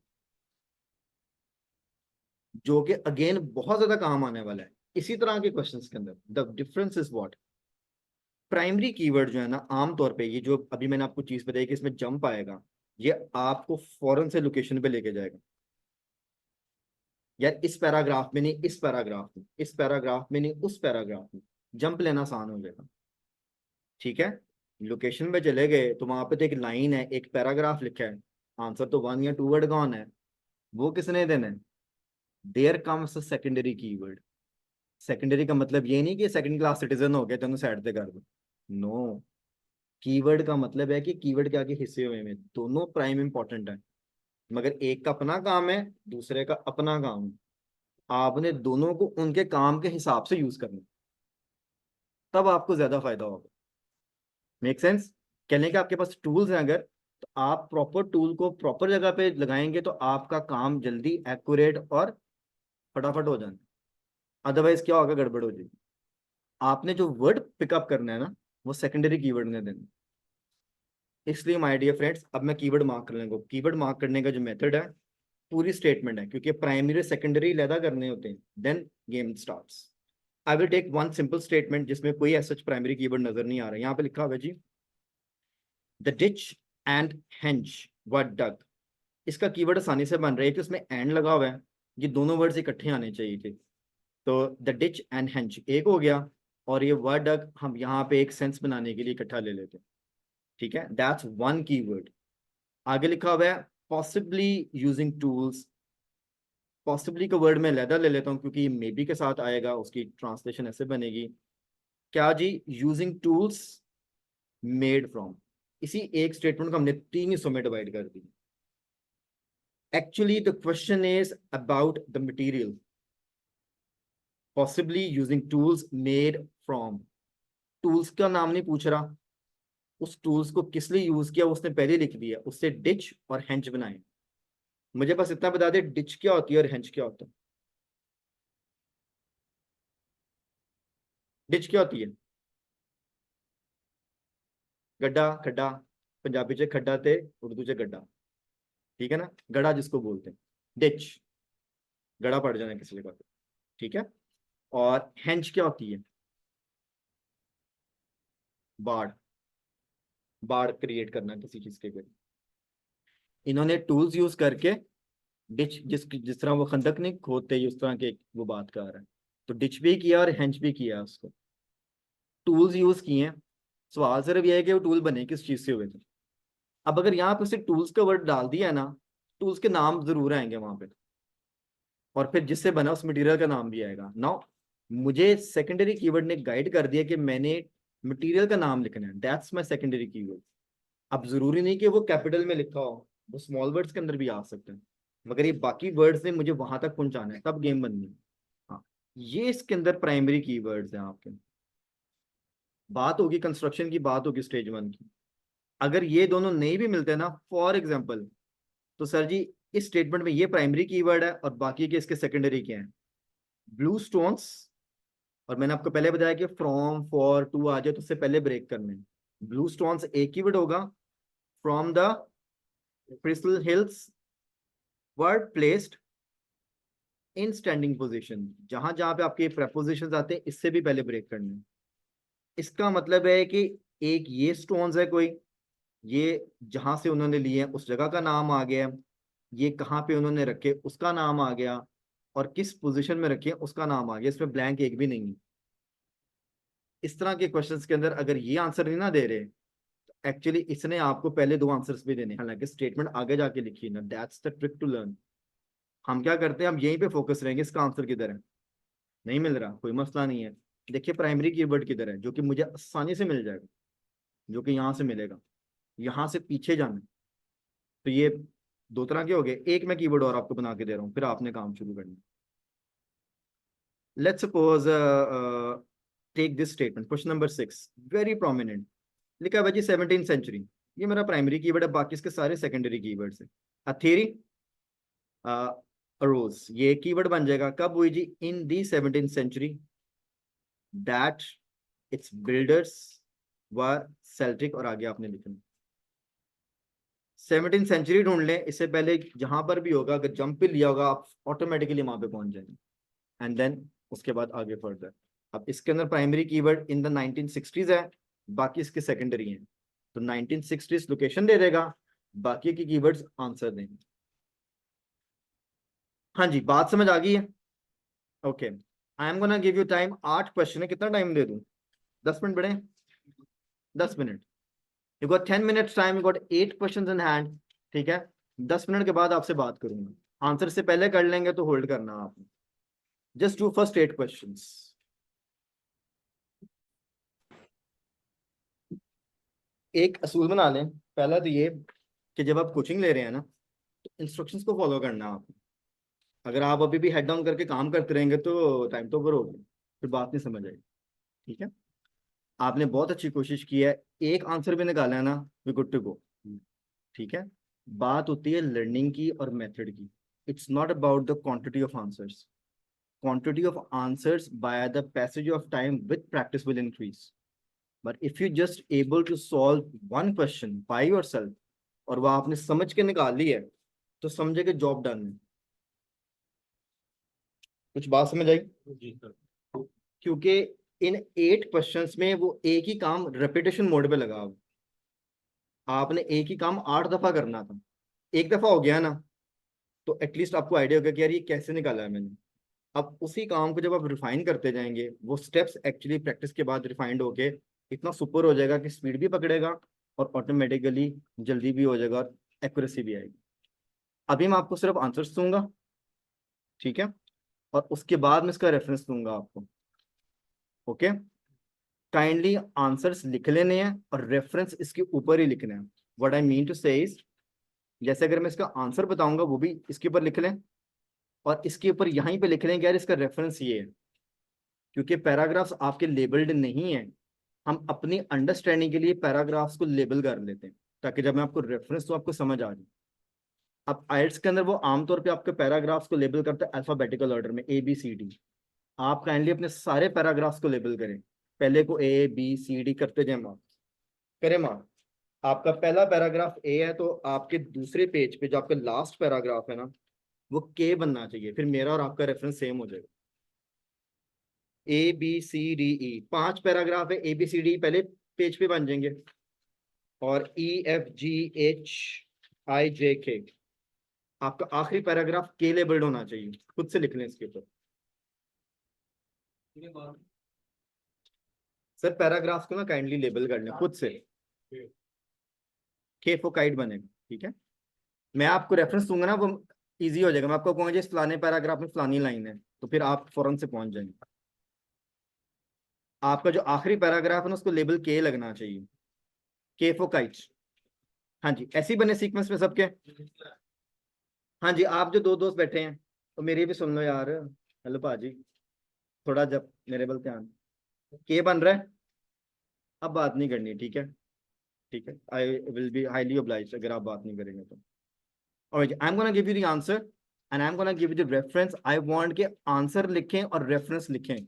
जो कि अगेन बहुत ज्यादा काम आने वाला है इसी तरह के क्वेश्चंस के अंदर। The difference is what, primary keyword जो है ना, आमतौर पे ये जो अभी मैंने आपको चीज बताई कि इसमें जंप आएगा, ये आपको फौरन से लोकेशन पे लेके जाएगा। यार इस पैराग्राफ में नहीं, इस पैराग्राफ में, इस पैराग्राफ में नहीं, उस पैराग्राफ में, जंप लेना आसान हो जाएगा, ठीक है। लोकेशन पे चले गए तो वहां पे तो एक लाइन है, एक पैराग्राफ लिखा है, आंसर तो 1 या 2 वर्ड का होना है, वो किसने देना है। There comes secondary keyword. Secondary का मतलब ये नहीं कि सेकंड क्लास सिटीजन हो गए तेनों साइड पे कर दो, नो। कीवर्ड का मतलब है कि कीवर्ड के आगे हिस्से हुए में दोनों प्राइम इंपॉर्टेंट है, मगर एक का अपना काम है, दूसरे का अपना काम है। आपने दोनों को उनके काम के हिसाब से यूज करना, तब आपको ज्यादा फायदा होगा। Make sense. कहने के आपके पास टूल्स हैं अगर, तो आप प्रॉपर टूल को प्रॉपर जगह पे लगाएंगे तो आपका काम जल्दी एक्यूरेट और फटाफट हो जाना। अदरवाइज क्या होगा, गड़बड़ हो जाएगी। आपने जो वर्ड पिकअप करना है ना, वो सेकेंडरी कीवर्ड ने देना। इसलिए माय डियर फ्रेंड्स, अब मैं कीवर्ड मार्क करने को, कीवर्ड मार्क करने का जो मेथड है, पूरी स्टेटमेंट है, क्योंकि प्राइमरी सेकेंडरी लैदा करने होते हैं, then game starts. I will take one simple statement जिसमें कोई ऐसा प्राइमरी कीवर्ड नजर नहीं आ रहा है। यहाँ पे लिखा हुआ है जी, द डिच एंड हेंच वर डग। इसका कीवर्ड आसानी से बन रहा है कि उसमें एंड लगा हुआ है, ये दोनों वर्ड्स इकट्ठे आने चाहिए थे। तो द डिच एंड हेंच एक हो गया, और ये वर्ड डग हम यहाँ पे एक सेंस बनाने के लिए इकट्ठा ले लेते हैं, ठीक है। That's one keyword. आगे लिखा हुआ है पॉसिबली यूजिंग टूल्स। पॉसिबली का वर्ड मैं लेदा ले लेता हूँ क्योंकि मे बी के साथ आएगा, उसकी ट्रांसलेशन ऐसे बनेगी, क्या जी, यूजिंग टूल्स मेड फ्रॉम। इसी एक स्टेटमेंट को हमने 3 हिस्सों में डिवाइड कर दी। Actually the question is about the material, possibly using tools made from. Tools का नाम नहीं पूछ रहा, उस टूल्स को किस लिए यूज किया उसने पहले लिख दिया, उससे डिच और हेंच बनाए। मुझे बस इतना बता दे, डिच क्या होती है और हेंच क्या होता है। डिच क्या होती है, गड्ढा, खड्डा, पंजाबी च खड्डा ते उर्दू च गड्ढा, ठीक है ना, गड़ा जिसको बोलते हैं, डिच, गड़ा पड़ जाना किसी जगह पे, ठीक है। और हेंच क्या होती है, बाढ़, बाढ़ क्रिएट करना किसी चीज के लिए। इन्होंने टूल्स यूज करके डिच, जिस तरह वो खंदक नहीं खोदते ही उस तरह के वो बात कर रहा है, तो डिच भी किया और हेंच भी किया, उसको टूल्स यूज किए हैं। सवाल सिर्फ यह है कि वो टूल बने किस चीज से हुए थे। अब अगर यहाँ पे उसे टूल्स का वर्ड डाल दिया है ना, टूल्स के नाम जरूर आएंगे वहां पे, और फिर जिससे बना उस मटेरियल का नाम भी आएगा। नाउ मुझे सेकेंडरी कीवर्ड ने गाइड कर दिया कि मैंने मटेरियल का नाम लिखना है, दैट्स माय सेकेंडरी कीवर्ड। अब जरूरी नहीं कि वो कैपिटल में लिखा हो, वो स्मॉल वर्ड्स के अंदर भी आ सकते हैं, मगर ये बाकी वर्ड्स ने मुझे वहां तक पहुंचाना है, तब गेम बननी है। हाँ, ये इसके अंदर प्राइमरी कीवर्ड्स हैं आपके। बात होगी कंस्ट्रक्शन की, बात होगी स्टेज 1 की। अगर ये दोनों नहीं भी मिलते ना, फॉर एग्जाम्पल, तो सर जी इस स्टेटमेंट में ये प्राइमरी कीवर्ड है और बाकी के इसके सेकेंडरी क्या हैं। ब्लू स्टोन्स, और मैंने आपको पहले बताया कि फ्रॉम फॉर टू आ जाए तो उससे पहले ब्रेक करने। ब्लू स्टोन्स एक कीवर्ड होगा, from the crystal hills were placed in standing position, जहां जहां पे आपके प्रपोजिशंस आते हैं इससे भी पहले ब्रेक करने। इसका मतलब है कि एक ये स्टोन्स है कोई, ये जहां से उन्होंने लिए हैं उस जगह का नाम आ गया, ये कहाँ पे उन्होंने रखे उसका नाम आ गया, और किस पोजीशन में रखे उसका नाम आ गया, इसमें ब्लैंक एक भी नहीं है। इस तरह के क्वेश्चंस के अंदर अगर ये आंसर नहीं ना दे रहे, तो एक्चुअली इसने आपको पहले दो आंसर्स भी देने हैं। हालांकि स्टेटमेंट आगे जाके लिखी है ना, that's the trick to learn. हम क्या करते हैं, हम यहीं पे फोकस रहेंगे, इसका आंसर किधर है, नहीं मिल रहा कोई मसला नहीं है। देखिए प्राइमरी कीवर्ड किधर है जो कि मुझे आसानी से मिल जाएगा, जो कि यहाँ से मिलेगा, यहाँ से पीछे जाना है। तो ये दो तरह के हो गए, एक मैं कीवर्ड और आपको बना के दे रहा हूँ, फिर आपने काम शुरू करना। Let's suppose take this statement, question number 6, very prominent. लिखा है भाई जी 17th सेंचुरी, ये मेरा प्राइमरी कीवर्ड है, बाकी इसके सारे सेकेंडरी कीवर्ड्स है। अ थ्योरी अरोज, ये कीवर्ड बन जाएगा, कब हुई जी, in the 17th century, that its builders were Celtic, और आगे आपने लिखना 17th सेंचुरी ढूंढ लें, इससे पहले जहां पर भी होगा अगर जंप पे लिया होगा आप ऑटोमेटिकली वहां पे पहुंच जाएंगे, एंड देन उसके बाद आगे फर्दर। अब इसके अंदर primary keyword in the 1960s है, बाकी इसके सेकेंडरी हैं, तो 1960s लोकेशन दे देगा, बाकी के कीवर्ड्स आंसर देंगे। हाँ जी, बात समझ आ गई है? Okay, I am gonna give you time, 8 question है, कितना टाइम दे दूं, 10 मिनट बढ़े, 10 minute. You got 10 minutes time, you got 8 questions in hand, ठीक है। 10 मिनट के बाद आपसे बात करूंगा, आंसर से पहले कर लेंगे तो होल्ड करना आपने। Just do first 8 questions. एक असूल बना लें, पहला तो ये कि जब आप कोचिंग ले रहे हैं ना, तो इंस्ट्रक्शंस को फॉलो करना है आपको। अगर आप अभी भी हेड डाउन करके काम करते रहेंगे तो टाइम तो ओवर होगी, फिर बात नहीं समझ आएगी, ठीक है। आपने बहुत अच्छी कोशिश की है, एक आंसर भी निकाला है ना, वी गुड टू गो, ठीक है। बात होती है लर्निंग की और मेथड की। It's not about the quantity of answers, quantity of answers by the passage of time with practice will increase, but if you just able to solve one question by yourself और वह आपने समझ के निकाल ली है, तो समझे कि जॉब डन है। कुछ बात समझ आई? जी सर। क्योंकि इन 8 क्वेश्चंस में वो एक ही काम रेपिटेशन मोड पे लगा हुआ, आपने एक ही काम 8 दफा करना था, एक दफा हो गया ना, तो एटलीस्ट आपको आइडिया होगा कि यार ये कैसे निकाला है मैंने। अब उसी काम को जब आप रिफाइन करते जाएंगे, वो स्टेप्स एक्चुअली प्रैक्टिस के बाद रिफाइंड होके इतना सुपर हो जाएगा कि स्पीड भी पकड़ेगा और ऑटोमेटिकली जल्दी भी हो जाएगा और एक्यूरेसी भी आएगी। अभी मैं आपको सिर्फ आंसर्स दूंगा, ठीक है, और उसके बाद मैं इसका रेफरेंस दूंगा आपको। ओके, काइंडली आंसर्स लिख लेने हैं और रेफरेंस इसके ऊपर ही लिखना है। व्हाट आई मीन टू से इज, जैसे अगर मैं इसका आंसर बताऊंगा वो भी इसके ऊपर लिख लें, और इसके ऊपर यहीं पे लिख लें कि यार इसका रेफरेंस ये है। क्योंकि पैराग्राफ्स आपके लेबल्ड नहीं है, हम अपनी अंडरस्टैंडिंग के लिए पैराग्राफ्स को लेबल कर लेते हैं, ताकि जब मैं आपको रेफरेंस तो आपको समझ आ जाए। अब आइल्स के अंदर वो आमतौर पे आपके पैराग्राफ्स को लेबल करते हैं अल्फाबेटिकल ऑर्डर में, ABCD। आप काइंडली अपने सारे पैराग्राफ्स को लेबल करें, पहले को ABCD करते जाए मार्क, करें मार्क। आपका पहला पैराग्राफ A है, तो आपके दूसरे पेज पे जो आपका लास्ट पैराग्राफ है ना, वो K बनना चाहिए, फिर मेरा और आपका रेफरेंस सेम हो जाएगा। ABCDE 5 पैराग्राफ है, ABCD पहले पेज पे बन जाएंगे, और EFGHIJK आपका आखिरी पैराग्राफ के लेबल्ड होना चाहिए, खुद से लिख लें इसके ऊपर। सर पैराग्राफ को ना काइंडली लेबल कर लें खुद से, के फॉर काइट बनेगा, ठीक है। मैं आपको रेफरेंस दूंगा ना, वो इजी हो जाएगा। मैं आपको कहूँगा जी इस फलाने पैराग्राफ में फलानी लाइन है, तो फिर आप फौरन से पहुंच जाएंगे। आपका जो आखिरी पैराग्राफ है ना उसको लेबल के लगना चाहिए, के फॉर काइट। हाँ जी, ऐसे ही बने सीक्वेंस में सबके। हाँ जी, आप जो दो दोस्त बैठे हैं तो मेरी भी सुन लो यार। हेलो पाजी, थोड़ा जब मेरे बल ध्यान। के बन रहा है, अब बात नहीं करनी, ठीक है? ठीक है, I will be highly obliged अगर आप बात नहीं करेंगे तो। और I am gonna give you the answer and I am gonna give you the reference. I want के आंसर लिखें और रेफरेंस लिखें।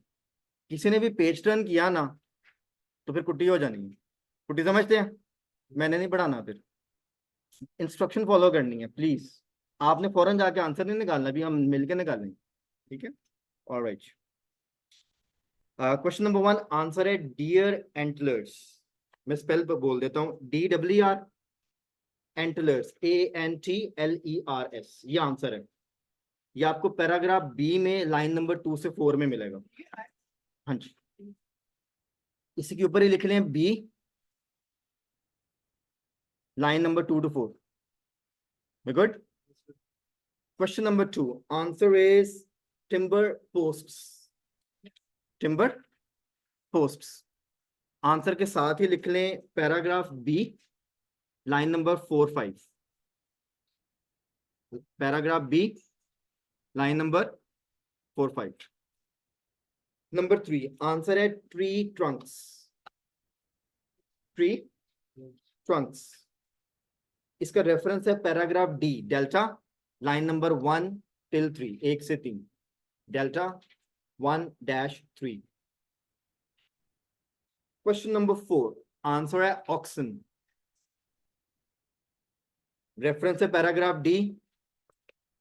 किसी ने भी पेज टर्न किया ना तो फिर कुट्टी हो जानी है। कुट्टी समझते हैं? मैंने नहीं पढ़ाना, फिर इंस्ट्रक्शन फॉलो करनी है प्लीज। आपने फौरन जाके आंसर नहीं निकालना, भी हम मिलकर निकालेंगे, ठीक है? ऑलराइट, क्वेश्चन नंबर 1 आंसर है डियर एंटलर्स। मैं स्पेल पर बोल देता हूँ, DER एंटलर्स, ANTLERS, ये आंसर है। ये आपको पैराग्राफ बी में लाइन नंबर 2 से 4 में मिलेगा। हाँ जी, इसी के ऊपर ही लिख लें B, line number 2 to 4। Good. Question number 2 answer is timber posts. Timber posts, answer के साथ ही लिख लें paragraph B, line number 4-5। Paragraph B, line number 4-5। Number 3 answer है ट्री ट्रंक्स। ट्री ट्रंक्स, इसका रेफरेंस है paragraph D, delta, line number 1 till 3, 1 से 3, delta 1-3। Question number 4 answer है ऑक्सन। रेफरेंस है पैराग्राफ डी,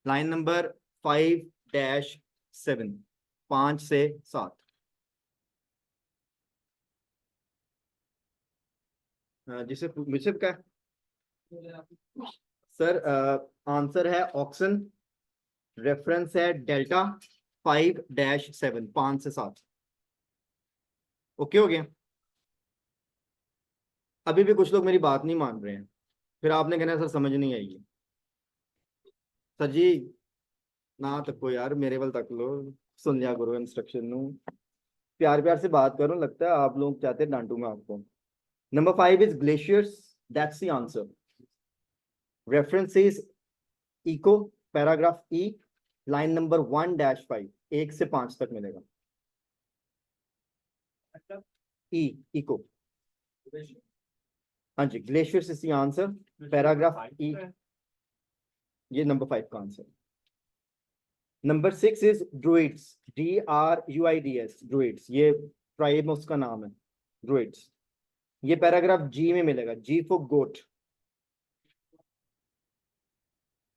लाइन नंबर 5-7, 5 से 7। जिसे मुझसे क्या सर, आंसर है ऑक्सन, रेफरेंस है डेल्टा 5-7, 5 से 7। ओके हो गया? अभी भी कुछ लोग मेरी बात नहीं मान रहे हैं, फिर आपने कहना सर समझ नहीं आई है। सर जी ना तको यार, मेरे वाल तक लो, सुन लिया करो इंस्ट्रक्शन नु, प्यार प्यार से बात करो। लगता है आप लोग चाहते हैं डांटू मैं आपको। Number 5 is glaciers, that's the answer. Reference is echo, paragraph E, line number 1-5, 1 से 5 तक मिलेगा। E, echo. हाँ जी, glaciers is the answer, paragraph E. ये नंबर 5 का आंसर। Number 6 is druids, DRUIDS, druids, ये ट्राइब में उसका नाम है, ड्रूइड्स। ये पैराग्राफ जी में मिलेगा, G for goat,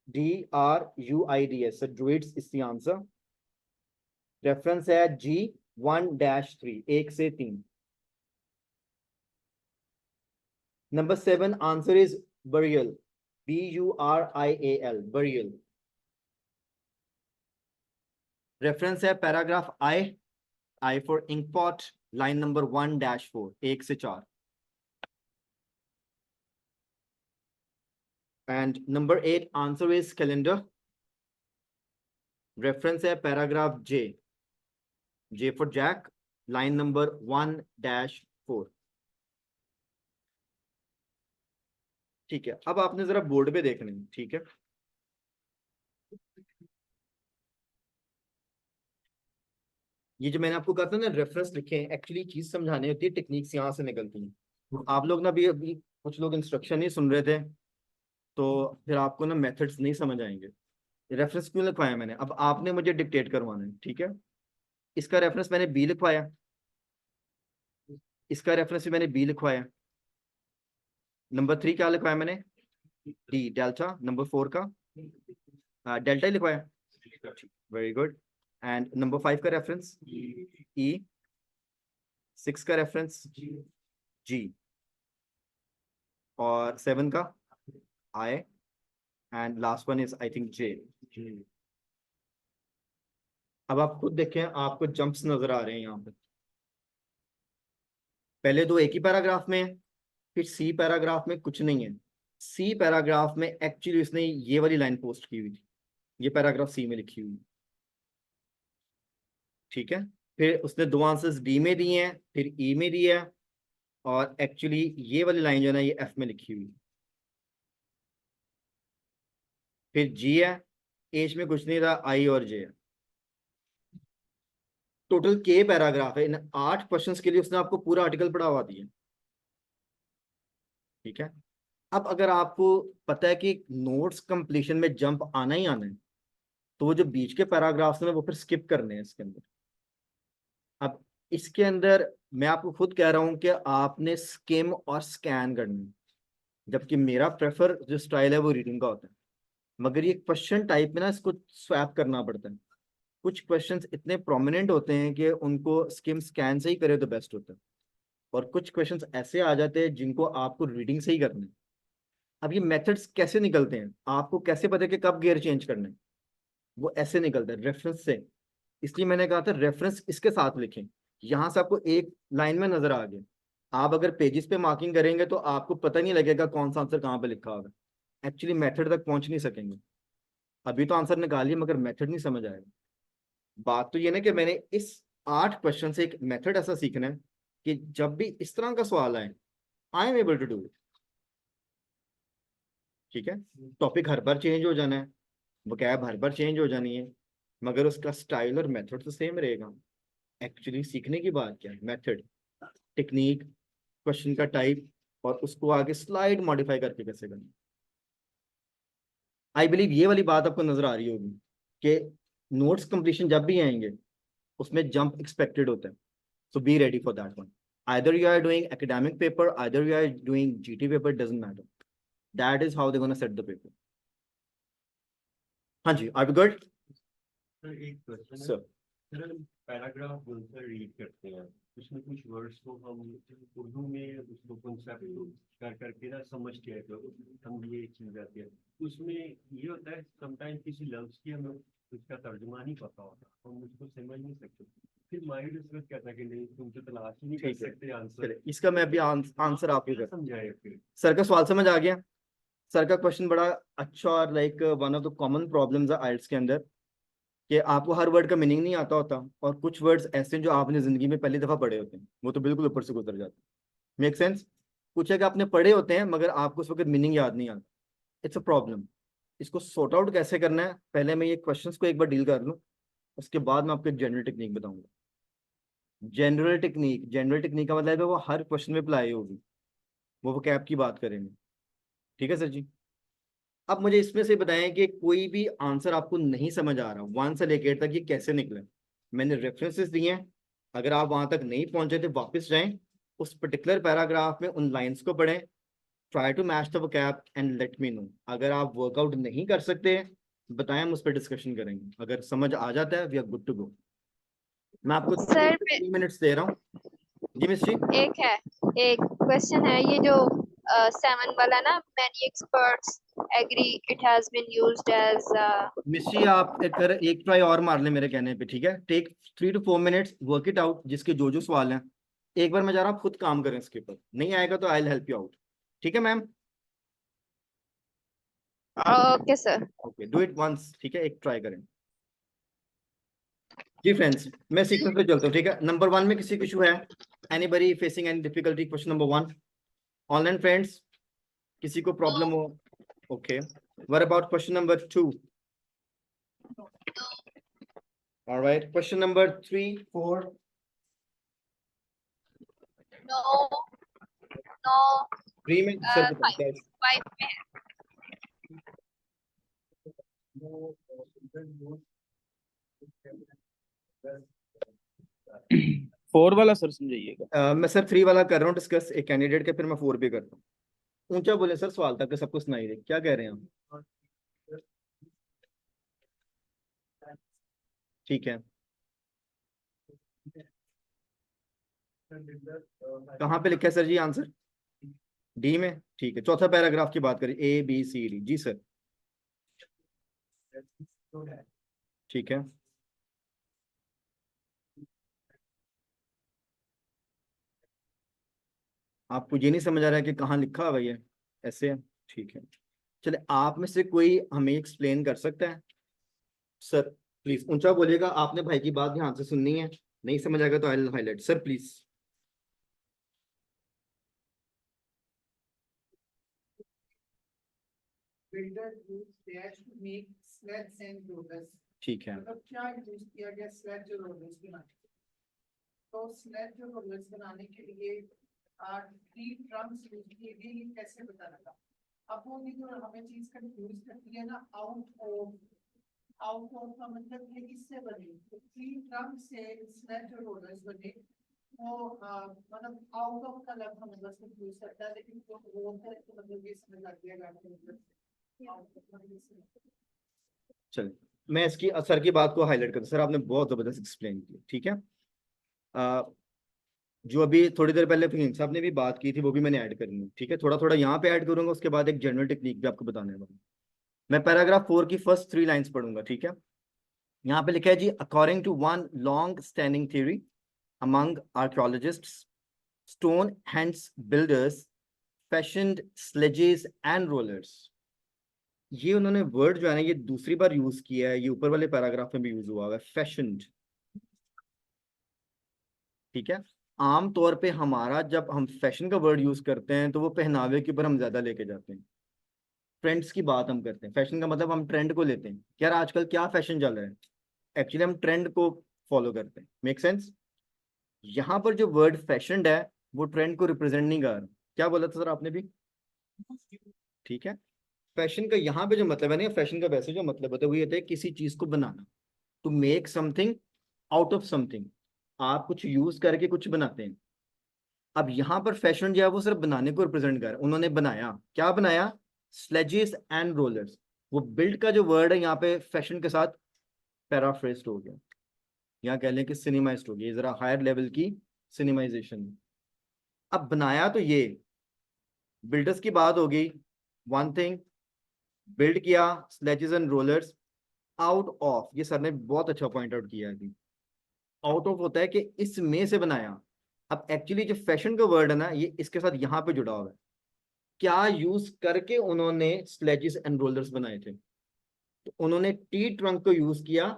DRUIDS, druids is the answer. Reference है जी 1-3, 1 से 3। Number 7 answer is burial, BURIAL, burial. Reference है paragraph I for inkpot, line number 1-4, 1 से 4। And number 8 answer is calendar. Reference है paragraph J for jack, line number 1-4। ठीक है, अब आपने जरा बोर्ड पे देखना है, ठीक है? ये जो मैंने आपको कहा था ना रेफरेंस लिखे, एक्चुअली चीज समझानी होती है, टेक्निक्स यहाँ से निकलती हैं। आप लोग ना अभी कुछ लोग इंस्ट्रक्शन नहीं सुन रहे थे, तो फिर आपको ना मेथड्स नहीं समझ आएंगे। रेफरेंस क्यों लिखवाया मैंने, अब आपने मुझे डिक्टेट करवाना है, ठीक है? इसका रेफरेंस मैंने बी लिखवाया, इसका रेफरेंस भी मैंने बी लिखवाया। नंबर 3 क्या लिखवाया मैंने, डी, डेल्टा। नंबर 4 का डेल्टा ही लिखवाया, वेरी गुड। एंड नंबर 5 का रेफरेंस ई, 6 का रेफरेंस जी, और 7 का I, and last one is I think J. अब आप खुद देखें, आपको जंप्स नजर आ रहे हैं यहाँ पे। पहले दो एक ही पैराग्राफ में है, फिर सी पैराग्राफ में कुछ नहीं है। सी पैराग्राफ में एक्चुअली उसने ये वाली लाइन पोस्ट की हुई थी, ये पैराग्राफ सी में लिखी हुई, ठीक है। फिर उसने दो आंसर्स डी में दिए हैं, फिर ई में दिया है, और एक्चुअली ये वाली लाइन जो है ना ये एफ में लिखी हुई। फिर जी है, एच में कुछ नहीं था, आई और जे है। टोटल के पैराग्राफ है। इन 8 क्वेश्चंस के लिए उसने आपको पूरा आर्टिकल पढ़ा हुआ दिया, ठीक है। अब अगर आपको पता है कि नोट्स कंप्लीशन में जंप आना ही आना है, तो वो जो बीच के पैराग्राफ्स में वो फिर स्किप करने हैं इसके अंदर। अब इसके अंदर मैं आपको खुद कह रहा हूं कि आपने स्किम और स्कैन करनी है, जबकि मेरा प्रेफर जो स्टाइल है वो रीडिंग का होता है। मगर ये क्वेश्चन टाइप में ना इसको स्वैप करना पड़ता है। कुछ क्वेश्चंस इतने प्रोमिनेंट होते हैं कि उनको स्किम स्कैन से ही करे तो बेस्ट होता है, और कुछ क्वेश्चंस ऐसे आ जाते हैं जिनको आपको रीडिंग से ही करना है। अब ये मेथड्स कैसे निकलते हैं, आपको कैसे पता है कि कब गियर चेंज करना है? वो ऐसे निकलता है, रेफरेंस से। इसलिए मैंने कहा था रेफरेंस इसके साथ लिखें। यहां से आपको एक लाइन में नजर आ गया, आप अगर पेजेस पे मार्किंग करेंगे तो आपको पता नहीं लगेगा कौन सा आंसर कहाँ पे लिखा होगा। एक्चुअली मेथड तक पहुंच नहीं सकेंगे। अभी तो आंसर निकालिए मगर मेथड नहीं समझ आएगा। बात तो ये ना कि मैंने इस 8 क्वेश्चन से एक मेथड ऐसा सीखना है कि जब भी इस तरह का सवाल आए, I am able to do it, ठीक है। टॉपिक हर बार चेंज हो जाना है, वोकैब हर बार चेंज हो जानी है, मगर उसका स्टाइल और मेथड तो सेम रहेगा। एक्चुअली सीखने की बात क्या है, मेथड, टेक्निक, क्वेश्चन का टाइप, और उसको आगे स्लाइड मॉडिफाई करके कैसे करना। आई बिलीव ये वाली बात आपको नजर आ रही होगी कि नोट्स कंप्लीशन जब भी आएंगे उसमें जंप एक्सपेक्टेड होता है। So be ready for that one. either you are doing academic paper, either you are doing GT paper, doesn't matter. That is how they're going to set the paper. हाँ जी, are we good? Sir एक question है। Sir, sir हम paragraph बोलकर read करते हैं, उसमें कुछ words को हम उर्दू में उसको कॉन्सेप्ट कर करके ना समझ के तो हम ये चीज आती है। उसमें ये होता है समटाइम्स किसी लफ्ज की हमें उसका तर्जुमा नहीं पता होता, हम उसको समझ नहीं सकते, फिर माइंड उस वक्त कहता है कि नहीं तुम तो तलाश ही नहीं कर ठीक है। सकते आंसर। चलिए, इसका मैं अभी आंसर आपको क्या कर। समझाए फिर? सर का सवाल समझ आ गया? सर का क्वेश्चन बड़ा अच्छा, और like one of the common problems है आइल्स के अंदर, कि आपको हर वर्ड का मीनिंग नहीं आता होता, और कुछ वर्ड्स ऐसे हैं जो आपने जिंदगी में पहली दफा पढ़े होते हैं, वो तो बिल्कुल ऊपर से गुजर जाते हैं। Make sense? कुछ है कि आपने पढ़े होते हैं मगर आपको उस वक्त मीनिंग याद नहीं आता। It's a problem. इसको सॉर्ट आउट कैसे करना है, पहले मैं ये क्वेश्चंस को एक बार डील कर लूँ, उसके बाद मैं आपको एक जनरल टेक्निक बताऊंगा। जनरल टेक्निक का मतलब है वो हर क्वेश्चन में अप्लाई होगी, वो कैप की बात करेंगे, ठीक है सर जी। अब मुझे इसमें से बताएं कि कोई भी आंसर आपको नहीं समझ आ रहा 1 से लेकर तक, ये कैसे निकले। मैंने रेफरेंसेस दिए हैं, अगर आप वहां तक नहीं पहुंचे तो वापस जाएं, उस पर्टिकुलर पैराग्राफ में उन लाइंस को पढ़ें, try to match the vocab and let me know. अगर आप वर्कआउट नहीं कर सकते बताएं, हम उस पर डिस्कशन करेंगे। अगर समझ आ जाता है we are good to go. मैं आपको सर 3 मिनट्स दे रहा हूँ। जी मिस जी। एक क्वेश्चन है, ये जो 7 वाला ना, many experts agree it has been used as miss ji आप एक ट्राई और मार लें मेरे कहने पे, ठीक है। Take 3 to 4 minutes, work it out, जिसके जो जो सवाल हैं। एक बार मैं जा रहा हूँ, खुद काम करें इसके ऊपर, नहीं आएगा तो I will help you out, ठीक है ma'am. Okay sir. Okay, do it once, ठीक है, एक ट्राई करें। जी फ्रेंड्स, मैं सीक्वेंस पे चलता हूँ, ठीक है। नंबर 1 में किसी को इशू है? Anybody facing any difficulty? Question number 1 online friends, किसी को प्रॉब्लम हो? Okay, what about question number 2? Alright, question number 3, 4? No no 3 में सर 5 बताइए। 5 में है। फोर वाला सर समझाइएगा। मैं सर 3 वाला कर रहा हूँ डिस्कस एक कैंडिडेट के, फिर मैं 4 पे करता हूँ। ऊंचा बोले सर सवाल तक सबको सुनाई दे, क्या कह रहे हैं आप? ठीक है, कहाँ पे लिखा है सर जी आंसर? डी में, ठीक है। चौथा पैराग्राफ की बात करें, ABCD, जी सर, ठीक है। आपको ये नहीं समझ आ रहा है कि कहाँ लिखा हुआ है? ऐसे है, ठीक है। चले, आप में से कोई हमें एक्सप्लेन कर सकता है सर प्लीज ऊंचा बोलिएगा, आपने भाई की बात ध्यान से सुननी है, नहीं समझ आएगा तो आई highlight. Sir please. builder used dash to make sleds and rollers. ठीक है, मतलब क्या यूज किया गया स्लेज और रोलर्स बनाने के लिए? तो स्लेज और रोलर्स बनाने के लिए ट्री ट्रंक्स यूज किए गए, ये कैसे पता लगा? अब वो ये जो हमें चीज कंफ्यूज करती है ना, आउट ऑफ का मतलब ये किससे बने? तो ट्री ट्रंक से स्लेज और रोलर्स बने। वो मतलब आउट ऑफ का लग हमें बस कंफ्यूज करता है, लेकिन वो रोल है तो मतलब ये समझ लग गया मतलब चलिए मैं इसकी सर की बात को हाईलाइट करता हूं। सर आपने बहुत जबरदस्त एक्सप्लेन किया, ठीक है। अ, जो अभी थोड़ी देर पहले फहीम साहब ने भी बात की थी वो भी मैंने ऐड करनी है, ठीक है। थोड़ा थोड़ा यहाँ पे ऐड करूंगा, उसके बाद एक जनरल टेक्निक भी आपको बताने वाला हूं। मैं पैराग्राफ 4 की फर्स्ट 3 लाइंस पढ़ूंगा, ठीक है। यहाँ पे लिखा है जी, according to one long standing theory among archaeologists, stone hands builders fashioned sledges and rollers। ये उन्होंने वर्ड जो है ना, ये दूसरी बार यूज किया है, ये ऊपर वाले पैराग्राफ में भी यूज हुआ है, फैशनड, ठीक है। आमतौर पे हमारा जब हम फैशन का वर्ड यूज करते हैं तो वो पहनावे के ऊपर हम ज्यादा लेके जाते हैं, ट्रेंड्स की बात हम करते हैं। फैशन का मतलब हम ट्रेंड को लेते हैं कि यार आजकल क्या फैशन चल रहा है, एक्चुअली हम ट्रेंड को फॉलो करते हैं। Make sense? यहाँ पर जो वर्ड फैशनड है वो ट्रेंड को रिप्रेजेंट नहीं कर रहा। क्या बोला था सर आपने भी? ठीक है। फैशन का यहाँ पे जो मतलब है ना, फैशन का वैसे जो मतलब होता है वो ये होता है किसी चीज को बनाना, to make something out of something. आप कुछ यूज करके कुछ बनाते हैं। अब यहाँ पर फैशन जो है वो सिर्फ बनाने को रिप्रेजेंट कर रहा है। उन्होंने बनाया, क्या बनाया? Sledges and rollers. वो बिल्ड का जो वर्ड है यहाँ पे फैशन के साथ पैराफ्रेस्ड हो गया, यहाँ कह लें कि सिनेमाइज्ड हो गया, ये जरा हायर लेवल की सिनेमाइजेशन। अब बनाया तो ये बिल्डर्स की बात हो गई, वन थिंग बिल्ड किया sledges and rollers out of. ये सर ने बहुत अच्छा पॉइंट आउट किया है, आउट ऑफ होता है कि इसमें से बनाया। अब एक्चुअली जो फैशन का वर्ड है ना, ये इसके साथ यहाँ पे जुड़ा हुआ है, क्या यूज करके उन्होंने स्लेजेस एंड रोलर्स बनाए थे। तो उन्होंने टी ट्रंक को यूज किया,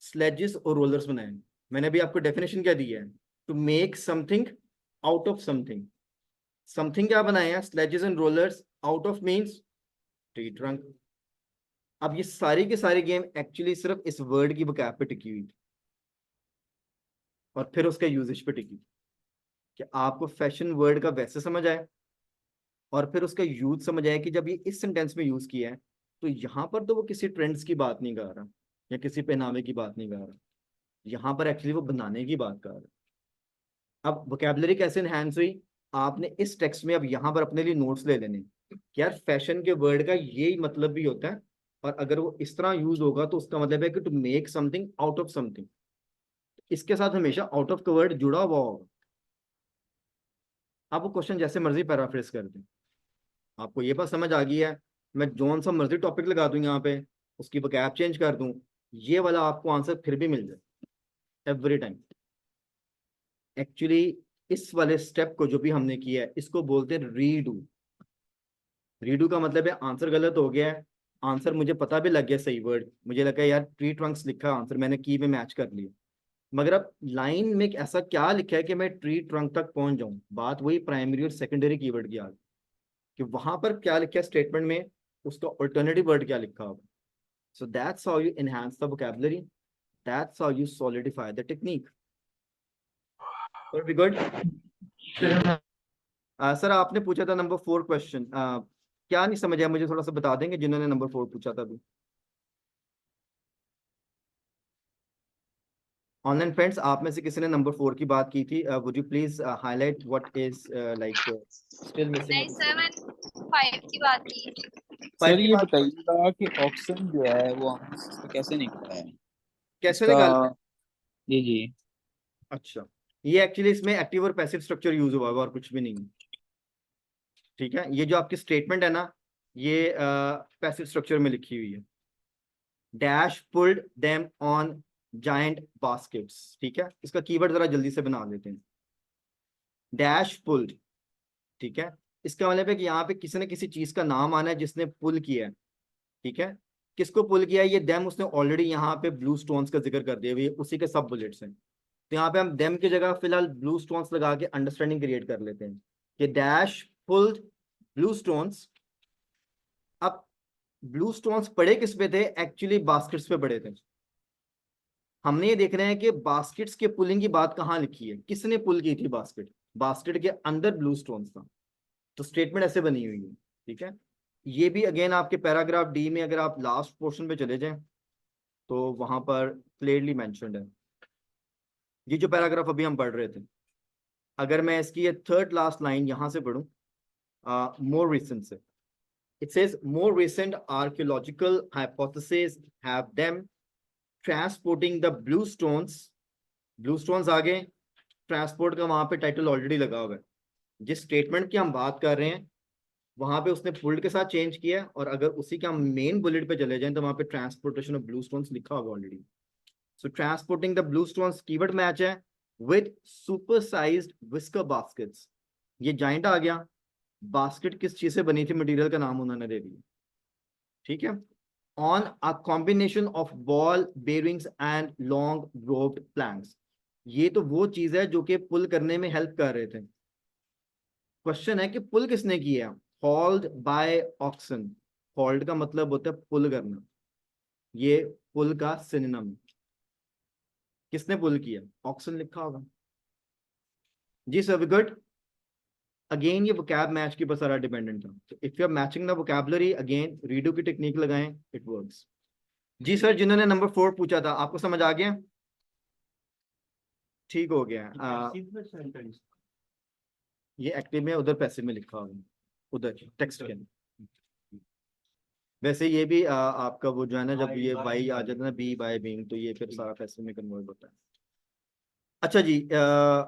स्लेजेस और रोलर्स बनाए। मैंने भी आपको डेफिनेशन क्या दी है? To make something out of something. Something क्या बनाए हैं? Sledges and rollers. Out of means tree trunk. अब ये सारी की सारी गेम एक्चुअली सिर्फ इस वर्ड की वोकैब पे टिकी हुई थी और फिर उसके यूजेज पे टिकी कि आपको फैशन वर्ड का वैसे समझ आए और फिर उसका यूज समझ आए कि जब ये इस सेंटेंस में यूज किया है तो यहाँ पर तो वो किसी ट्रेंड्स की बात नहीं कर रहा या किसी पहनावे की बात नहीं कर रहा, यहाँ पर एक्चुअली वो बनाने की बात कर रहा है। अब वोकैबुलरी कैसे इनहैंस हुई? आपने इस टेक्स्ट में अब यहाँ पर अपने लिए नोट्स ले लेने कि यार फैशन के वर्ड का यही मतलब भी होता है, और अगर वो इस तरह यूज होगा तो उसका मतलब है कि to make something out of something. इसके साथ हमेशा आउट ऑफ का वर्ड जुड़ा हुआ होगा। आप वो क्वेश्चन जैसे मर्जी पैराफ्रेज कर दें, आपको ये बात समझ आ गई है, मैं जौन सा मर्जी टॉपिक लगा दूं यहाँ पे, उसकी वोकैब चेंज कर दूं, ये वाला आपको आंसर फिर भी मिल जाए एवरी टाइम। एक्चुअली इस वाले स्टेप को जो भी हमने किया है इसको बोलते हैं रीडू। रीडू का मतलब है आंसर गलत हो गया है, आंसर मुझे पता भी लग गया सही वर्ड, मुझे लगा यार ट्री ट्रंक्स लिखा आंसर, मैंने की में मैच कर लिया, मगर अब लाइन में ऐसा क्या लिखा है कि मैं ट्री ट्रंक तक पहुंच जाऊं। बात वही प्राइमरी और सेकेंडरी कीवर्ड की आ गई कि वहां पर क्या लिखा है स्टेटमेंट में, उसका अल्टरनेटिव वर्ड क्या लिखा होगा। So that's how you enhance the vocabulary, that's how you solidify the technique. Good. Sir आपने पूछा था नंबर 4 क्वेश्चन, क्या नहीं समझ आया मुझे, थोड़ा सा बता देंगे जिन्होंने नंबर 4 पूछा था अभी। ऑनलाइन फ्रेंड्स, आप में से किसी ने नंबर 4 की बात की थी, would you please highlight what is like still नहीं मिसिंग? 7-5 की बात की थी। सर 5 की ये बात बताइएगा कि ऑप्शन जो है वो आंसर से कैसे निकला है कैसे इसका? निकाल? जी जी। अच्छा, ये एक्चुअली इसमें एक्टिव और पैसिव स्ट्रक्चर यूज हुआ होगा और कुछ भी नहीं, ठीक है। ये जो आपकी स्टेटमेंट है ना, ये पैसिव स्ट्रक्चर में लिखी हुई है। Dash pulled them on giant baskets, ठीक है। इसका कीवर्ड जरा जल्दी से बना लेते हैं, डैश पुल्ड, ठीक है। इसका मतलब है कि यहाँ पे किसी ने किसी चीज का नाम आना है जिसने पुल किया है, ठीक है। किसको पुल किया, ये देम उसने ऑलरेडी यहाँ पे ब्लू स्टोन्स का जिक्र कर दिया, ये उसी के सब बुलेट्स हैं। तो यहाँ पे हम देम की जगह फिलहाल ब्लू स्टोन्स लगा के अंडरस्टैंडिंग क्रिएट कर लेते हैं कि डैश पुल्ड ब्लू स्टोन्स। अब ब्लू स्टोन्स पड़े किस पे थे, एक्चुअली बास्केट्स पे पड़े थे। हमने ये देखना है कि बास्केट्स के पुलिंग की बात कहाँ लिखी है, किसने पुल की थी बास्केट, बास्केट के अंदर ब्लू स्टोन्स था। तो स्टेटमेंट ऐसे बनी हुई है, ठीक है। ये भी अगेन आपके पैराग्राफ डी में अगर आप लास्ट पोर्शन पे चले जाएं तो वहां पर क्लियरली मेंशन्ड है। ये जो पैराग्राफ अभी हम पढ़ रहे थे, अगर मैं इसकी ये थर्ड लास्ट लाइन यहां से पढ़ूं, मोर रिसेंट से, it says more recent archaeological hypotheses have them transporting the blue stones आगे ट्रांसपोर्ट का वहां पे टाइटल ऑलरेडी लगा हुआ है। जिस स्टेटमेंट की हम बात कर रहे हैं वहां पे उसने पुल्ड के साथ चेंज किया, और अगर उसी का मेन बुलेट पे चले जाएं तो वहां पे ट्रांसपोर्टेशन ऑफ ब्लू स्टोन्स लिखा होगा already. So transporting the blue stones keyword match है with super sized whisker baskets. ये जाइंट आ गया, बास्केट किस चीज से बनी थी, मटेरियल का नाम उन्होंने दे दिया, ठीक है। On a combination of ball bearings and long roped planks. ये तो वो चीज है जो कि पुल करने में हेल्प कर रहे थे। क्वेश्चन है कि पुल किसने किया, हॉल्ड बाय ऑक्सन। हॉल्ड का मतलब होता है पुल करना, ये पुल का सिनोनिम। किसने पुल किया, ऑक्सन लिखा होगा जी सर, गुड। अगेन ये वोकैब मैच के ऊपर सारा डिपेंडेंट था। तो if you are matching the vocabulary, again redo की टेक्निक लगाएं, इट वर्क्स। जी सर, जिन्होंने नंबर 4 पूछा था, आपको समझ आ गया, ठीक हो गया। सेंटेंस ये एक्टिव में उधर पैसिव में लिखा होगा, उधर टेक्स्ट के अंदर। वैसे ये भी आपका वो जो है ना, जब ये वाई आ जाता है ना बी बाय बीइंग, तो ये फिर सारा पैसिव में कन्वर्ट होता है। अच्छा जी,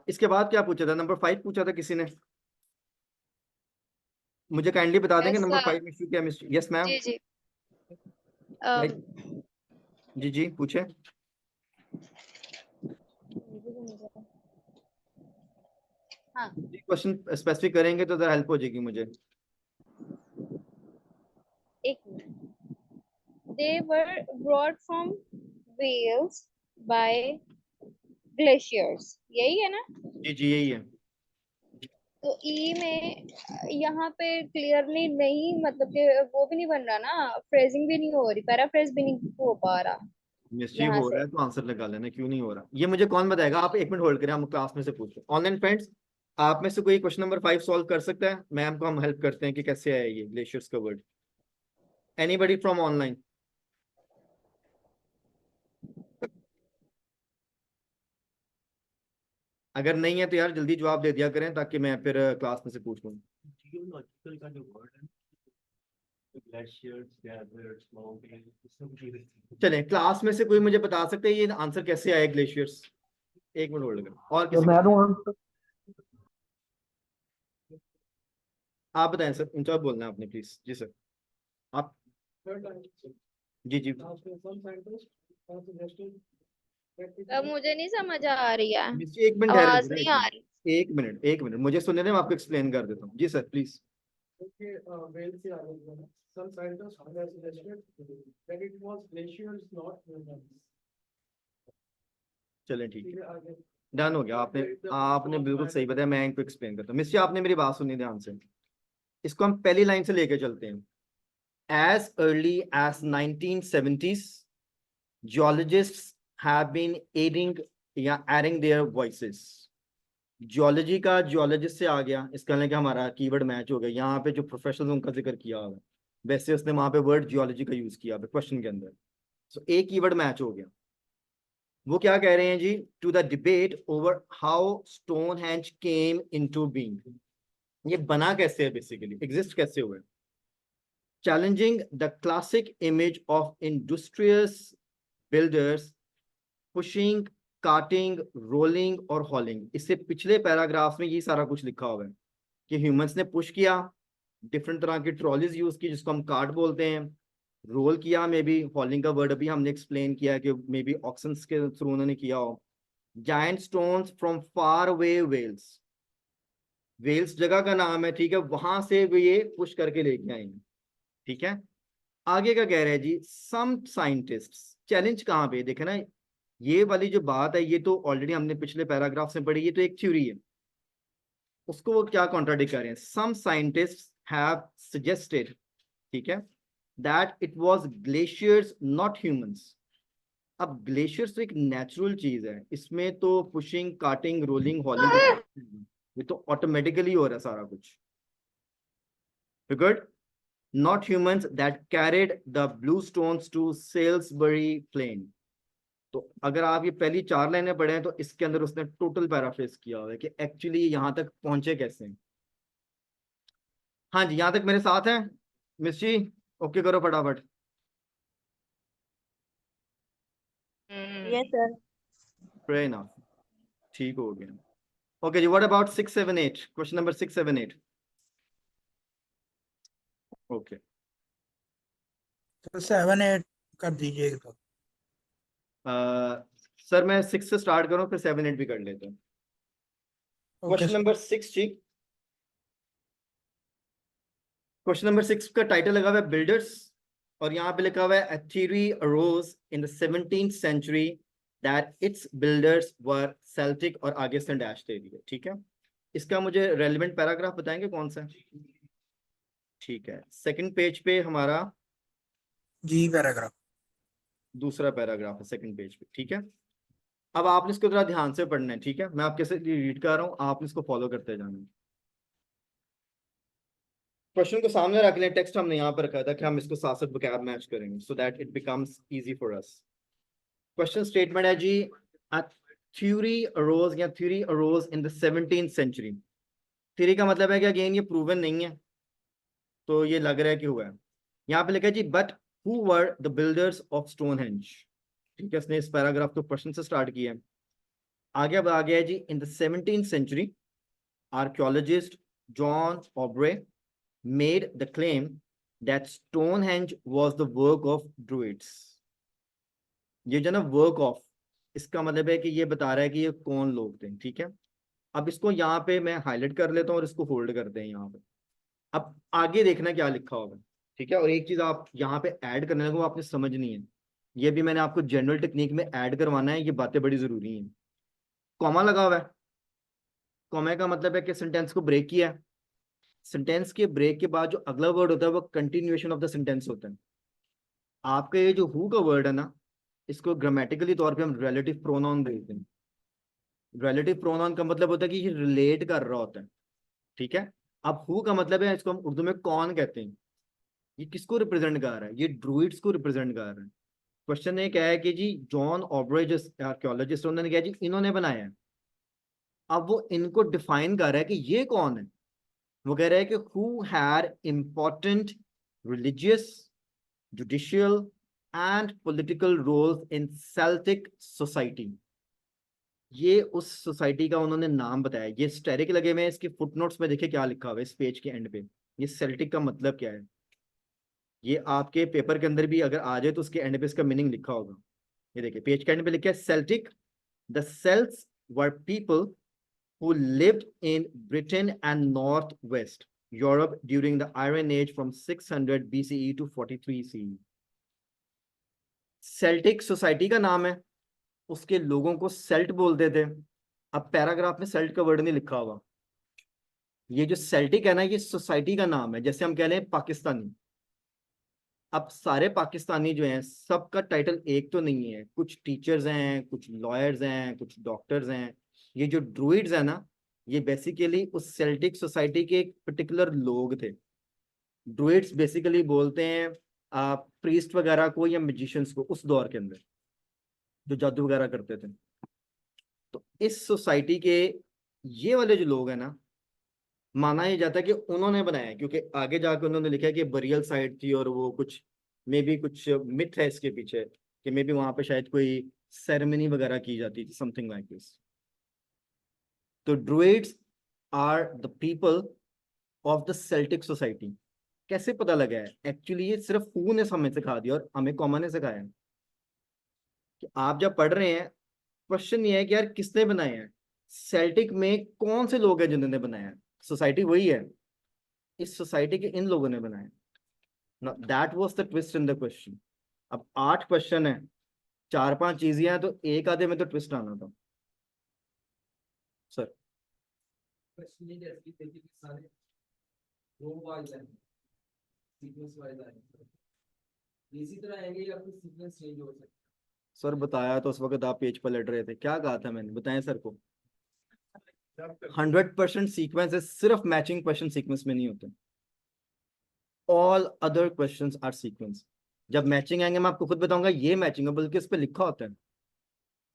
इसके बाद क्या पूछा था, नंबर 5 पूछा था किसी ने, मुझे काइंडली बता देंगे Yes, नंबर sir. 5 में क्या मिस्टेक। यस मैम, जी जी जी जी पूछे। हाँ, क्वेश्चन स्पेसिफिक करेंगे तो जरा हेल्प हो जाएगी मुझे। एक minute. They were brought from Wales by glaciers. यही है ना? जी जी यही है। तो ई में यहाँ पे क्लियरली नहीं, मतलब कि वो भी नहीं बन रहा ना, फ्रेजिंग भी नहीं हो रही, पैराफ्रेज भी नहीं हो पा रहा मिस्टेक यहाँ हो रहा से। है तो आंसर लगा लेना, क्यों नहीं हो रहा ये मुझे कौन बताएगा। आप 1 मिनट होल्ड करें, हम क्लास में से पूछें। ऑनलाइन फ्रेंड्स, आप में से कोई क्वेश्चन नंबर 5 सॉल्व कर सकता है, मैम को हम हेल्प करते हैं कि कैसे आया ये ग्लेशियर्स का वर्ड। Anybody from online? अगर नहीं है तो यार जल्दी जवाब दे दिया करें ताकि मैं फिर क्लास में से पूछ लूँ। जियोलॉजिकल का जो वर्ड है, ग्लेशियर्स, डेजर्ट्स, माउंटेन, सब चीजें। चलें, क्लास में से कोई मुझे बता सकते हैं ये आंसर कैसे आया ग्लेशियर्स। 1 मिनट होल्ड करें। और किसी आप बताएं सर, ऊंचा बोलना है आपने प्लीज। जी सर, आप। जी जी अब मुझे नहीं समझ आ रही है, मिस्टर, 1 मिनट ठहरे आवाज जरा, नहीं 1 आ मिनट, रही। 1 मिनट मुझे सुनने दें, मैं आपको एक्सप्लेन कर देता हूँ। जी सर प्लीज। Wales से आगे बढ़ना। Some scientists have suggested that it was glaciers, not mountains. चलें ठीक ठीक है, है, आगे। डन हो गया। आपने बिल्कुल सही बताया, मैं इनको एक्सप्लेन करता हूँ। मिस्टर, आपने मेरी बात सुनी ध्यान से, इसको हम पहली लाइन से लेके चलते हैं। As early as 1970s, geologists have been adding their voices. Geology का जियोलॉजिस्ट से आ गया, इसका मतलब कि हमारा कीवर्ड मैच हो गया। यहाँ पे जो प्रोफेशनल उनका जिक्र किया हुआ है, वैसे उसने वहां पे वर्ड जियोलॉजी का यूज किया है क्वेश्चन के अंदर। सो एक कीवर्ड मैच हो गया। वो क्या कह रहे हैं जी, to the debate over how Stonehenge came into being. ये बना कैसे है, बेसिकली एग्जिस्ट कैसे हुआ है। Challenging the classic image of industrious builders pushing, cutting, rolling और हॉलिंग। इससे पिछले पैराग्राफ में ये सारा कुछ लिखा हुआ है कि ह्यूमंस ने पुश किया, डिफरेंट तरह की ट्रॉलीज यूज की जिसको हम कार्ट बोलते हैं, रोल किया, मे बी हॉलिंग का वर्ड अभी हमने एक्सप्लेन किया है कि मे बी ऑक्शंस के थ्रू उन्होंने किया हो। Giant stones from far away Wales, Wales जगह का नाम है, ठीक है, वहां से भी ये पुश करके लेके आएंगे, ठीक है। आगे का कह रहे हैं जी, सम साइंटिस्ट्स, चैलेंज कहाँ पे देखे ना, ये वाली जो बात है ये तो ऑलरेडी हमने पिछले पैराग्राफ से पढ़ी, ये तो एक थ्योरी है, उसको वो क्या कॉन्ट्राडिक्ट कर रहे हैं, सम साइंटिस्ट्स हैव सजेस्टेड, ठीक है, that it was glaciers not humans. अब ग्लेशियर्स तो एक नेचुरल चीज है, इसमें तो पुशिंग, काटिंग, रोलिंग, हॉलिंग, ये तो ऑटोमेटिकली हो रहा है सारा कुछ, good, not humans that carried the blue stones to Salisbury Plain। तो अगर आप ये पहली 4 लाइनें पढ़े हैं तो इसके अंदर उसने टोटल पैराफ्रेज किया हुआ है कि एक्चुअली यहां तक पहुंचे कैसे हैं। हाँ जी, यहां तक मेरे साथ हैं मिस जी, ओके करो फटाफट। Yes sir. Fair enough, ठीक हो गया। ओके जी, what about 6, 7, 8, question number 6, 7, 8। Okay तो 7, 8 कर दीजिए तो। सर मैं 6 से स्टार्ट करूं फिर 7, 8 भी कर लेते हैं। ओके क्वेश्चन नंबर 6 जी, क्वेश्चन नंबर 6 का टाइटल लगा हुआ है बिल्डर्स, और यहाँ पे लिखा हुआ है a theory arose in the 17th century that its builders were Celtic, और आगे से डैश दे दिया, ठीक है। इसका मुझे रेलेवेंट पैराग्राफ बताएंगे कौन सा है? ठीक है, सेकंड पेज पे हमारा जी पैराग्राफ। दूसरा पैराग्राफ है सेकंड पेज पे, ठीक है। अब आपने इसको थोड़ा ध्यान से पढ़ना है, ठीक है, मैं आपके से रीड कर रहा हूँ, आपने इसको फॉलो करते जाना है। क्वेश्चन को सामने रख लें, टेक्स्ट हमने यहाँ पर रखा था कि हम इसको साथ साथ vocab मैच करेंगे so that it becomes easy for us. Question statement है जी, a theory arose या theory arose in the 17th century। Theory का मतलब है कि अगेन ये प्रूवन नहीं है, तो ये लग रहा है कि हुआ है। यहाँ पे लिखा है जी, but who were the builders of Stonehenge, ठीक है, इसने इस पैराग्राफ को प्रश्न से स्टार्ट किया है। आगे अब आ गया है जी, in the 17th century archaeologist John Aubrey made the claim that Stonehenge was the work of Druids। ये जो ना वर्क ऑफ, इसका मतलब है कि ये बता रहा है कि ये कौन लोग थे, ठीक है। अब इसको यहाँ पे मैं हाईलाइट कर लेता हूँ और इसको होल्ड करते हैं यहाँ पे। अब आगे देखना क्या लिखा होगा, ठीक है। और एक चीज आप यहाँ पे ऐड करने को आपने समझनी है, ये भी मैंने आपको जनरल टेक्निक में ऐड करवाना है, ये बातें बड़ी जरूरी हैं। कॉमा लगा हुआ है, कॉमा का मतलब है कि सेंटेंस को ब्रेक किया है, सेंटेंस के ब्रेक के बाद जो अगला वर्ड होता है वो कंटिन्यूएशन ऑफ द सेंटेंस होता है। आपका ये जो हु का वर्ड है ना, इसको ग्रामेटिकली तौर पे हम रिलेटिव प्रोनाउन देते हैं। रिलेटिव प्रोनाउन का मतलब होता है कि ये रिलेट कर रहा होता है, ठीक है। अब हु का मतलब है, इसको हम उर्दू में कौन कहते हैं, ये किसको रिप्रेजेंट कर रहा है, ये ड्रूइड्स को रिप्रेजेंट कर रहा है। क्वेश्चन ये क्या है कि जी जॉन ऑब्रे जो आर्कियोलॉजिस्ट उन्होंने क्या जी इन्होंने बनाया है, अब वो इनको डिफाइन कर रहा है कि ये कौन है। वो कह रहा है कि who had important religious, judicial and political roles in Celtic society. ये उस सोसाइटी का उन्होंने नाम बताया, ये स्टेरिक लगे हुए हैं, इसके फुटनोट्स में देखिए क्या लिखा हुआ है इस पेज के एंड पे, ये सेल्टिक का मतलब क्या है। ये आपके पेपर के अंदर भी अगर आ जाए तो उसके एंड पे इसका मीनिंग लिखा होगा। ये देखिए पेज के एंड पे लिखा है Celtic, the Celts were people who lived in Britain and Northwest Europe during the Iron Age from 600 BCE to 43 CE। Celtic society का नाम है, उसके लोगों को सेल्ट बोलते थे। अब पैराग्राफ में सेल्ट का वर्ड नहीं लिखा हुआ, ये जो सेल्टिक है ना ये सोसाइटी का नाम है, जैसे हम कह रहे हैं पाकिस्तानी। अब सारे पाकिस्तानी जो हैं सबका टाइटल एक तो नहीं है, कुछ टीचर्स हैं, कुछ लॉयर्स हैं, कुछ डॉक्टर्स हैं। ये जो ड्रूइड्स है ना, ये बेसिकली उस सेल्टिक सोसाइटी के एक पर्टिकुलर लोग थे। ड्रूइड्स बेसिकली बोलते हैं प्रीस्ट वगैरह को या मैजिशियंस को, उस दौर के अंदर जो जादू वगैरह करते थे। तो इस सोसाइटी के ये वाले जो लोग हैं ना, माना ये जाता है कि उन्होंने बनाया, क्योंकि आगे जाकर उन्होंने लिखा है कि बरियल साइट थी और वो कुछ मे बी कुछ मिथ है इसके पीछे कि मे बी वहां पे शायद कोई सेरेमनी वगैरह की जाती थी, समथिंग लाइक दिस। तो druids are the people of the Celtic society. कैसे पता लगा है, एक्चुअली ये सिर्फ हु ने हमें सिखा दिया और हमें कॉमन ने सिखाया कि आप जब पढ़ रहे हैं क्वेश्चन ये है कि यार किसने बनाया है, सेल्टिक में कौन से लोग हैं जिन्होंने बनाया है। सोसाइटी वही है, इस सोसाइटी के इन लोगों ने बनाया। That was the twist in the question. अब 8 क्वेश्चन है, 4-5 चीजें हैं, तो एक आधे में तो ट्विस्ट आना था सर। क्वेश्चन ये जैसे देखिए कि सारे रो वाइज हैं, सीक्वेंस वाइज आएंगे, इसी तरह आएंगे या फिर सीक्वेंस चेंज हो सकता है? सर बताया तो उस वक्त आप पेज पर लड़ रहे थे, क्या कहा था मैंने, बताएं सर को। 100% सीक्वेंस है, सिर्फ मैचिंग क्वेश्चन सीक्वेंस में नहीं होते, all other questions are sequence. जब मैचिंग आएंगे मैं आपको खुद बताऊंगा ये मैचिंग है, बल्कि इस पे लिखा होता है।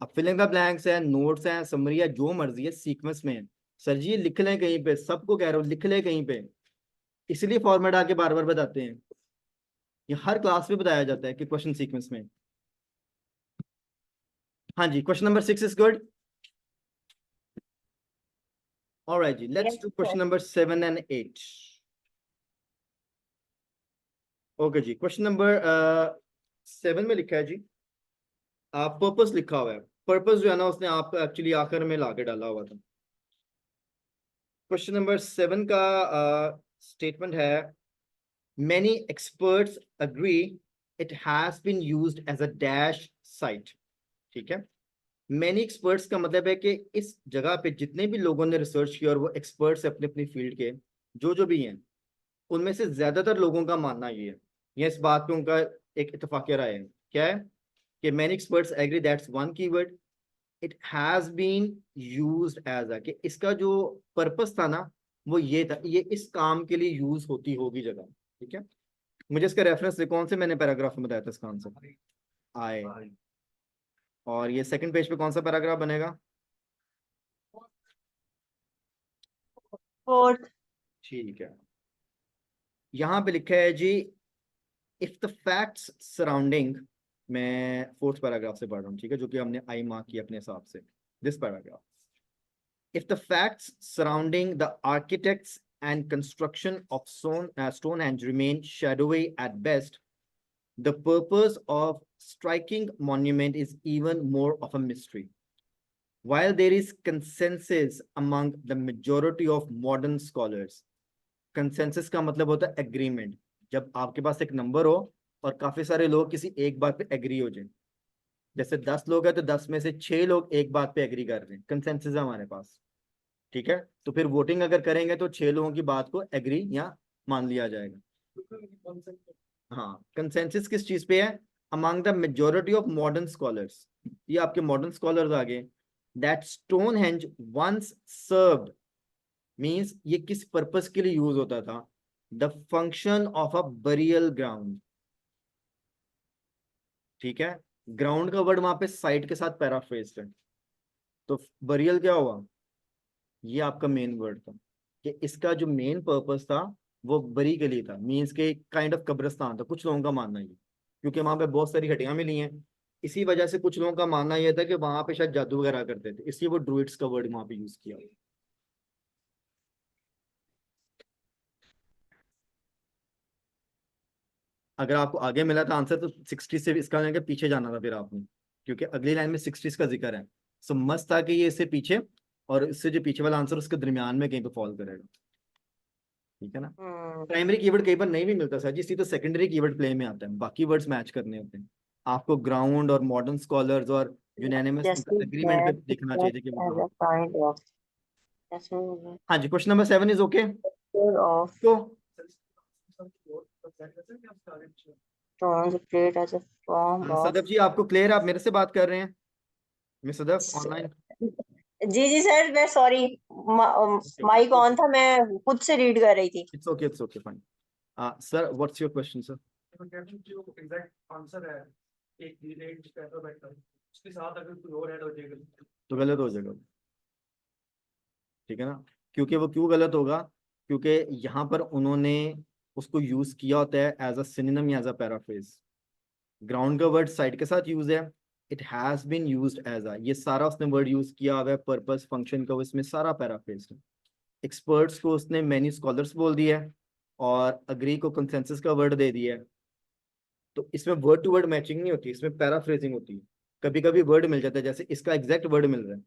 अब फिलिंग द ब्लैंक्स है, नोट्स है, समरी है, जो मर्जी है, सीक्वेंस में है। सर जी ये लिख लें कहीं पे, सबको कह रहा हूँ लिख लें कहीं पे, इसलिए फॉर्मेट आके बार बार बताते हैं। ये हर क्लास में बताया जाता है कि क्वेश्चन सीक्वेंस में। हाँ जी, question number 6 is good. Alright जी, let's Yes, do sir. Question number 7 and 8। Okay जी, क्वेश्चन नंबर 7 में लिखा है जी, आप पर्पस लिखा हुआ है। पर्पस जो है ना उसने आप एक्चुअली आखिर में लाके डाला हुआ था। क्वेश्चन नंबर 7 का स्टेटमेंट है, many experts agree it has been used as a dash site। ठीक है, many experts का मतलब है कि इस जगह पे जितने भी लोगों ने रिसर्च किया और वो एक्सपर्ट्स अपने अपनी फील्ड के जो भी हैं, उनमें से ज्यादातर लोगों का मानना ये है, या इस बात पे उनका एक इत्तेफाकिया राय है, क्या है कि many experts agree that's one keyword, it has been used as a, कि इसका जो पर्पस था ना वो ये था, ये इस काम के लिए यूज होती होगी जगह। ठीक है, मुझे इसका रेफरेंस कौन से मैंने पैराग्राफ में बताया था इसका आंसर, आए। और ये सेकंड पेज पे कौन सा पैराग्राफ बनेगा, Fourth. ठीक है। यहाँ पे लिखा है जी, इफ द फैक्ट्स सराउंडिंग, मैं 4th पैराग्राफ से पढ़ रहा हूँ, ठीक है, जो कि हमने आई मार्क किया अपने हिसाब से। This paragraph, if the facts surrounding the architects and construction of Stonehenge remain shadowy at best, the purpose of striking monument is even more of a mystery. While there is consensus among the majority of modern scholars, consensus का मतलब होता है agreement, जब आपके पास एक number हो और काफी सारे लोग किसी एक बात पे एग्री हो जाए, जैसे 10 लोग हैं तो 10 में से 6 लोग एक बात पे एग्री कर रहे हैं, कंसेंसस है हमारे पास। ठीक है, तो फिर वोटिंग अगर करेंगे तो 6 लोगों की बात को एग्री या मान लिया जाएगा। हाँ, कंसेंसस किस चीज पे है, among the majority of modern scholars, ये आपके मॉडर्न स्कॉलर्स आगे, that Stonehenge once served, means ये किस पर्पस के लिए यूज होता था, the function of a burial ground. ठीक है, ग्राउंड का वर्ड वहां पे साइट के साथ पैराफ्रेज्ड है, तो बरियल क्या हुआ, ये आपका मेन वर्ड था कि इसका जो मेन पर्पस था वो बरी के लिए था, मीन्स के काइंड ऑफ कब्रिस्तान था, कुछ लोगों का मानना ये, क्योंकि वहां पे बहुत सारी हड्डियां मिली हैं, इसी वजह से कुछ लोगों का मानना यह था कि वहां पे शायद जादू वगैरह करते थे, इसलिए वो ड्रूइड्स का वर्ड वहां पे यूज किया। अगर आपको आगे मिला था आंसर तो 60 से इसका लेके पीछे जाना था फिर आपने, क्योंकि अगली लाइन में 60 का जिक्र है। सो मस्त था कि ये इससे पीछे और इससे जो पीछे वाला आंसर उसके दरमियान में कहीं पे फॉल करेगा। ठीक है ना, प्राइमरी कीवर्ड कई बार नहीं भी मिलता सर जी, इसी तो सेकेंडरी कीवर्ड प्ले में आता है, बाकी वर्ड्स मैच करने होते हैं। आपको ग्राउंड और मॉडर्न स्कॉलर्स और यूनानिमस Just एग्रीमेंट पे that देखना that चाहिए कि as वो a kind of that's हाँ जी, question number 7 is okay. of तो stones played as a form of Sadaf ji आपको क्लियर है, आप मेरे से बात कर रहे हैं मिस सदफ ऑनलाइन? जी जी सर, मैं सॉरी, माइक ऑन था, मैं खुद से रीड कर रही थी। It's okay fine. Sir what's your question sir? जो एग्जैक्ट आंसर है एक रेंज का वेक्टर, उसके साथ अगर कोई और ऐड हो जाएगा तो गलत हो जाएगा, ठीक है ना, क्योंकि वो क्यों गलत होगा, क्योंकि यहाँ पर उन्होंने उसको यूज किया होता है एज अ सिनोनिम या एज अ पैराफ्रेज। ग्राउंड का वर्ड साइड के साथ यूज है, it has been used as a, ये सारा उसने वर्ड यूज किया हुआ है, पर्पस फंक्शन का इसमें सारा पैराफ्रेज है। एक्सपर्ट्स को उसने मैनी स्कॉलर्स बोल दिया है और अग्री को कंसेंसस का वर्ड दे दिया है, तो इसमें वर्ड टू वर्ड मैचिंग नहीं होती, इसमें पैराफ्रेजिंग होती है। कभी कभी वर्ड मिल जाता है, जैसे इसका एग्जैक्ट वर्ड मिल रहा है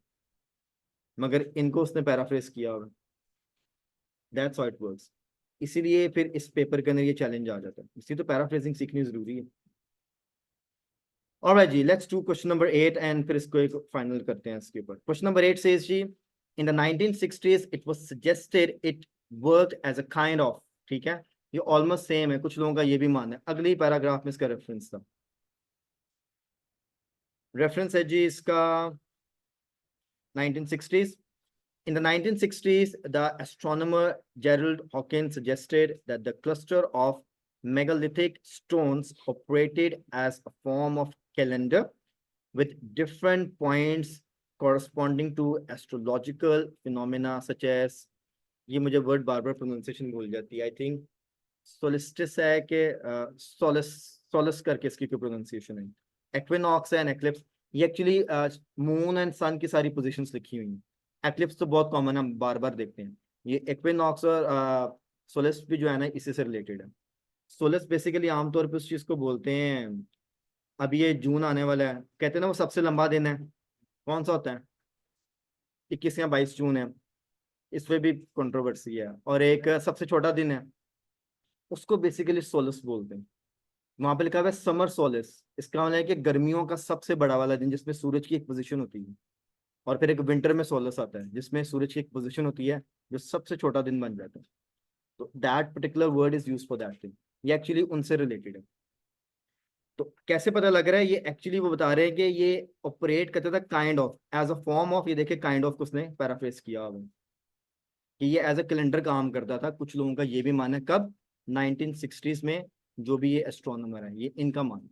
मगर इनको उसने पैराफ्रेज किया हुआ है, दैट्स हाउ इट वर्क्स। इसीलिए फिर इस पेपर के अंदर ये चैलेंज आ जाता है, इसलिए तो पैराफ्रेजिंग सीखनी जरूरी है। ऑलराइट जी, let's do question number 8 and फिर इसको एक फाइनल करते हैं इसके ऊपर। क्वेश्चन नंबर 8 सेज जी, in the 1960s it was suggested it work as a kind of, ठीक है, ये ऑलमोस्ट सेम है, कुछ लोगों का ये भी मानना है। अगली पैराग्राफ में इसका रेफरेंस था, रेफरेंस है जी इसका 1960s। In the 1960s, the astronomer Gerald Hawkins suggested that the cluster of megalithic stones operated as a form of calendar with different points corresponding to astrological phenomena such as, ये मुझे word बार बार pronunciation भूल जाती है, I think solstice है कि सोलस सोलस करके इसकी कोई प्रोनाउंसिएशन है, एक्विनॉक्स है एंड एक्लिप्स। ये एक्चुअली मून एंड सन की सारी पोजीशंस लिखी हुई हैं। एक्लिप्स तो बहुत कॉमन हम बार बार देखते हैं, ये एक्विनॉक्स और सोलस भी जो है ना इसी से रिलेटेड है। सोलस बेसिकली आमतौर पे उस चीज को बोलते हैं, अभी ये जून आने वाला है, कहते हैं ना वो सबसे लंबा दिन है, कौन सा होता है, 21 या 22 जून है, इसमें भी कंट्रोवर्सी है। और एक सबसे छोटा दिन है, उसको बेसिकली सोलस बोलते हैं। वहां पे लिखा हुआ है समर सोलस, इसका मतलब है कि गर्मियों का सबसे बड़ा वाला दिन जिसमें सूरज की एक पोजीशन होती है। और फिर एक विंटर में सोलस आता है जिसमें सूरज की एक पोजीशन होती है जो सबसे छोटा दिन बन जाता है। तो that particular word is use for that thing, ये एक्चुअली उनसे रिलेटेड है। तो कैसे पता लग रहा है, ये एक्चुअली वो बता रहे हैं कि ये ऑपरेट करता था kind of as a form of, ये देखिए काइंड ऑफ उसने पैराफ्रेज किया हुआ है कि ये एज अ कैलेंडर काम करता था। कुछ लोगों का ये भी मानना है, कब 1960s में जो भी ये एस्ट्रोनॉमर है ये इनका मानना।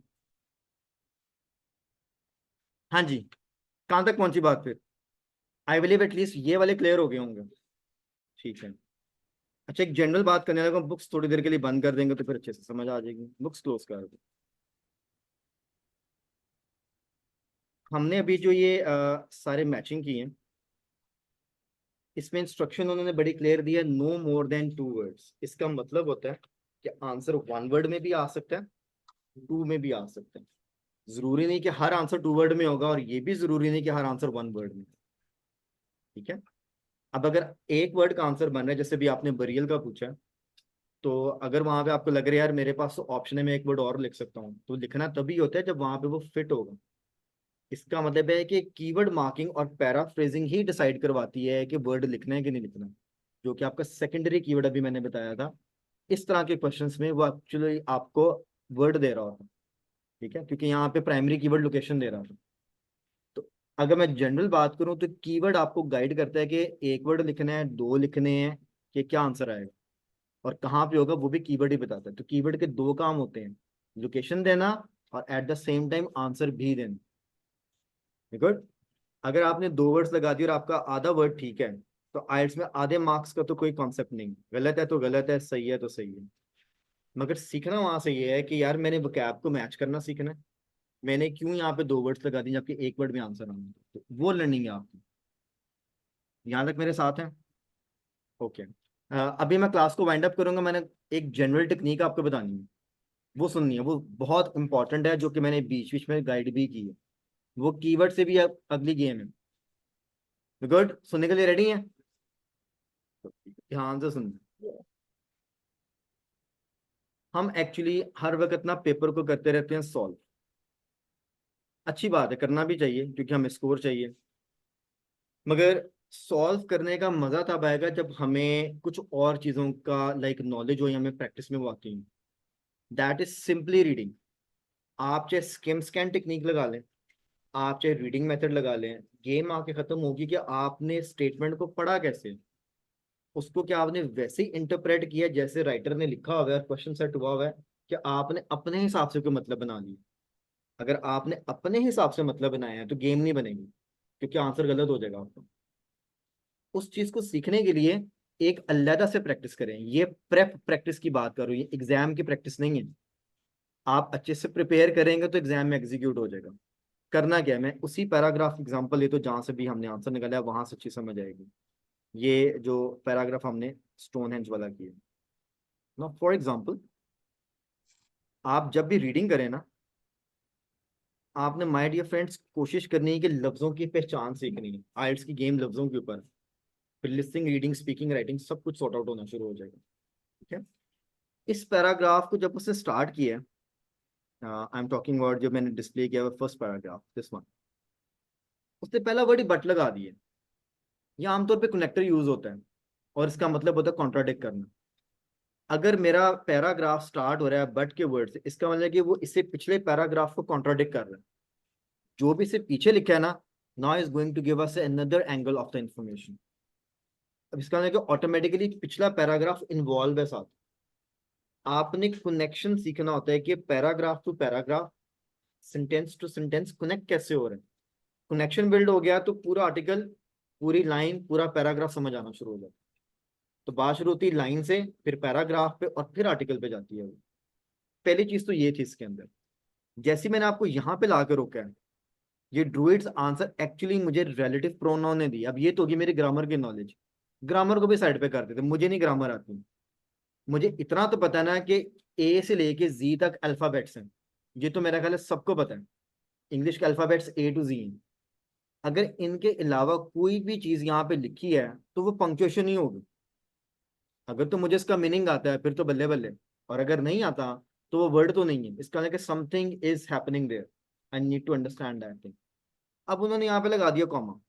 हाँ जी, कहाँ तक पहुंची बात फिर, आई बिलीव एटलीस्ट ये वाले क्लियर हो गए होंगे, ठीक है। अच्छा, एक जनरल बात करने लगा, बुक्स थोड़ी देर के लिए बंद कर देंगे तो फिर अच्छे से समझ आ जाएगी, बुक्स क्लोज कर दो। हमने अभी जो ये सारे मैचिंग किए हैं, इसमें इंस्ट्रक्शन उन्होंने बड़ी क्लियर दिया, नो मोर देन 2 वर्ड्स। इसका मतलब होता है कि आंसर 1 वर्ड में भी आ सकता है, 2 में भी आ सकता है। जरूरी नहीं कि हर आंसर 2 वर्ड में होगा, और ये भी जरूरी नहीं कि हर आंसर 1 वर्ड में, ठीक है। अब अगर 1 वर्ड का आंसर बन रहा है, जैसे भी आपने बरियल का पूछा, तो अगर वहां पे आपको लग रहा है यार मेरे पास तो ऑप्शन है, मैं 1 वर्ड और लिख सकता हूँ, तो लिखना तभी होता है जब वहां पे वो फिट होगा। इसका मतलब है कि कीवर्ड मार्किंग और पैराफ्रेजिंग ही डिसाइड करवाती है कि वर्ड लिखना है कि नहीं लिखना, जो कि आपका सेकेंडरी कीवर्ड अभी मैंने बताया था। इस तरह के क्वेश्चंस में वो एक्चुअली आपको वर्ड दे रहा होता है, ठीक है, क्योंकि यहाँ पे प्राइमरी कीवर्ड लोकेशन दे रहा था। तो अगर मैं जनरल बात करूं तो कीवर्ड आपको गाइड करता है कि 1 वर्ड लिखना है, 2 लिखने हैं, कि क्या आंसर आएगा और कहाँ पे होगा, वो भी कीवर्ड ही बताता है। तो कीवर्ड के 2 काम होते हैं, लोकेशन देना और at the same time answer भी देना। गुड। अगर आपने 2 वर्ड्स लगा दिए और आपका आधा वर्ड ठीक है, तो आइल्स में आधे मार्क्स का तो कोई कॉन्सेप्ट नहीं, गलत है तो गलत है, सही है तो सही है। मगर सीखना वहां से ये है कि यार मैंने वोकैब को मैच करना सीखना है, मैंने क्यों यहाँ पे 2 वर्ड्स लगा दिए जबकि 1 वर्ड में आंसर आना है, तो वो लर्निंग है आपकी। यहाँ तक मेरे साथ हैं, ओके। अभी मैं क्लास को वाइंड अप करूंगा, मैंने एक जनरल टेक्निक आपको बतानी है, वो सुननी है, वो बहुत इंपॉर्टेंट है, जो कि मैंने बीच बीच में गाइड भी की है। वो कीवर्ड से भी अगली गेम है। गुड, सुनने के लिए रेडी है, ध्यान से सुनना। हम एक्चुअली हर वक्त ना पेपर को करते रहते हैं सॉल्व, अच्छी बात है, करना भी चाहिए क्योंकि हमें स्कोर चाहिए। मगर सॉल्व करने का मजा तब आएगा जब हमें कुछ और चीजों का लाइक नॉलेज हो या हमें प्रैक्टिस में वो आती है। That is simply reading. आप चाहे स्किम स्कैन टेक्निक लगा लें, आप चाहे रीडिंग मेथड लगा लें, गेम आके खत्म होगी कि आपने स्टेटमेंट को पढ़ा कैसे, उसको क्या आपने वैसे ही इंटरप्रेट किया जैसे राइटर ने लिखा हुआ है और क्वेश्चन सेट हुआ हुआ है, कि आपने अपने हिसाब से कोई मतलब बना लिया। अगर आपने अपने हिसाब से मतलब बनाया है तो गेम नहीं बनेगी, क्योंकि आंसर गलत हो जाएगा आपका। उस चीज को सीखने के लिए एक अलग से प्रैक्टिस करें, ये प्रेप प्रैक्टिस की बात करो, ये एग्जाम की प्रैक्टिस नहीं है। आप अच्छे से प्रिपेयर करेंगे तो एग्जाम में एग्जीक्यूट हो जाएगा। करना क्या है, मैं उसी पैराग्राफ एग्जांपल ले तो जहां से भी हमने आंसर निकाला है वहां से अच्छी समझ आएगी। ये जो पैराग्राफ हमने स्टोन हेंज वाला किया ना, फॉर एग्जाम्पल, आप जब भी रीडिंग करें ना, आपने माय डियर फ्रेंड्स कोशिश करनी है कि लफ्जों की पहचान सीखनी है। आइल्स की गेम लफ्जों के ऊपर, फिर लिसनिंग, रीडिंग, स्पीकिंग, राइटिंग सब कुछ सॉर्ट आउट होना शुरू हो जाएगा। ठीक है, इस पैराग्राफ को जब उसने स्टार्ट किया, आई एम टॉकिंग अबाउट जो मैंने डिस्प्ले किया फर्स्ट पैराग्राफ, दिस वन, उसने पहला वर्ड ही बट लगा दिए। ये आमतौर पे कनेक्टर यूज होता है और इसका मतलब होता है कॉन्ट्राडिक्ट करना। अगर मेरा पैराग्राफ स्टार्ट हो रहा है बट के वर्ड से, इसका मतलब है कि वो इससे पिछले पैराग्राफ को कॉन्ट्राडिक्ट कर रहा है। जो भी इससे पीछे लिखा है ना, now is going to give us another angle of the information. अब इसका मतलब है कि ऑटोमेटिकली पिछला पैराग्राफ इन्वॉल्व है साथ। आपने कनेक्शन सीखना होता है कि paragraph to paragraph, sentence to sentence connect कैसे हो रहे हैं। कनेक्शन बिल्ड हो गया तो पूरा आर्टिकल, पूरी लाइन, पूरा पैराग्राफ समझ आना शुरू हो जाता है। तो बात शुरू होती है लाइन से, फिर पैराग्राफ पे और फिर आर्टिकल पे जाती है वो। पहली चीज तो ये थी इसके अंदर। जैसे मैंने आपको यहाँ पे ला के रोका है, ये ड्रूइड्स आंसर एक्चुअली मुझे रिलेटिव प्रोनाउन ने दी। अब ये तो होगी मेरी ग्रामर की नॉलेज, ग्रामर को भी साइड पे कर देते, मुझे नहीं ग्रामर आती। मुझे इतना तो पता है ना कि ए से लेके जी तक अल्फाबेट्स हैं, ये तो मेरा ख्याल है सबको पता है। इंग्लिश के अल्फाबेट्स ए टू जी हैं। अगर इनके अलावा कोई भी चीज यहाँ पे लिखी है तो वो पंक्चुएशन ही होगी। अगर तो मुझे इसका मीनिंग आता है फिर तो बल्ले बल्ले, और अगर नहीं आता तो वो वर्ड तो नहीं है। इसका मतलब something is happening there, I need to understand that thing. अब उन्होंने यहाँ पे लगा दिया कॉमा।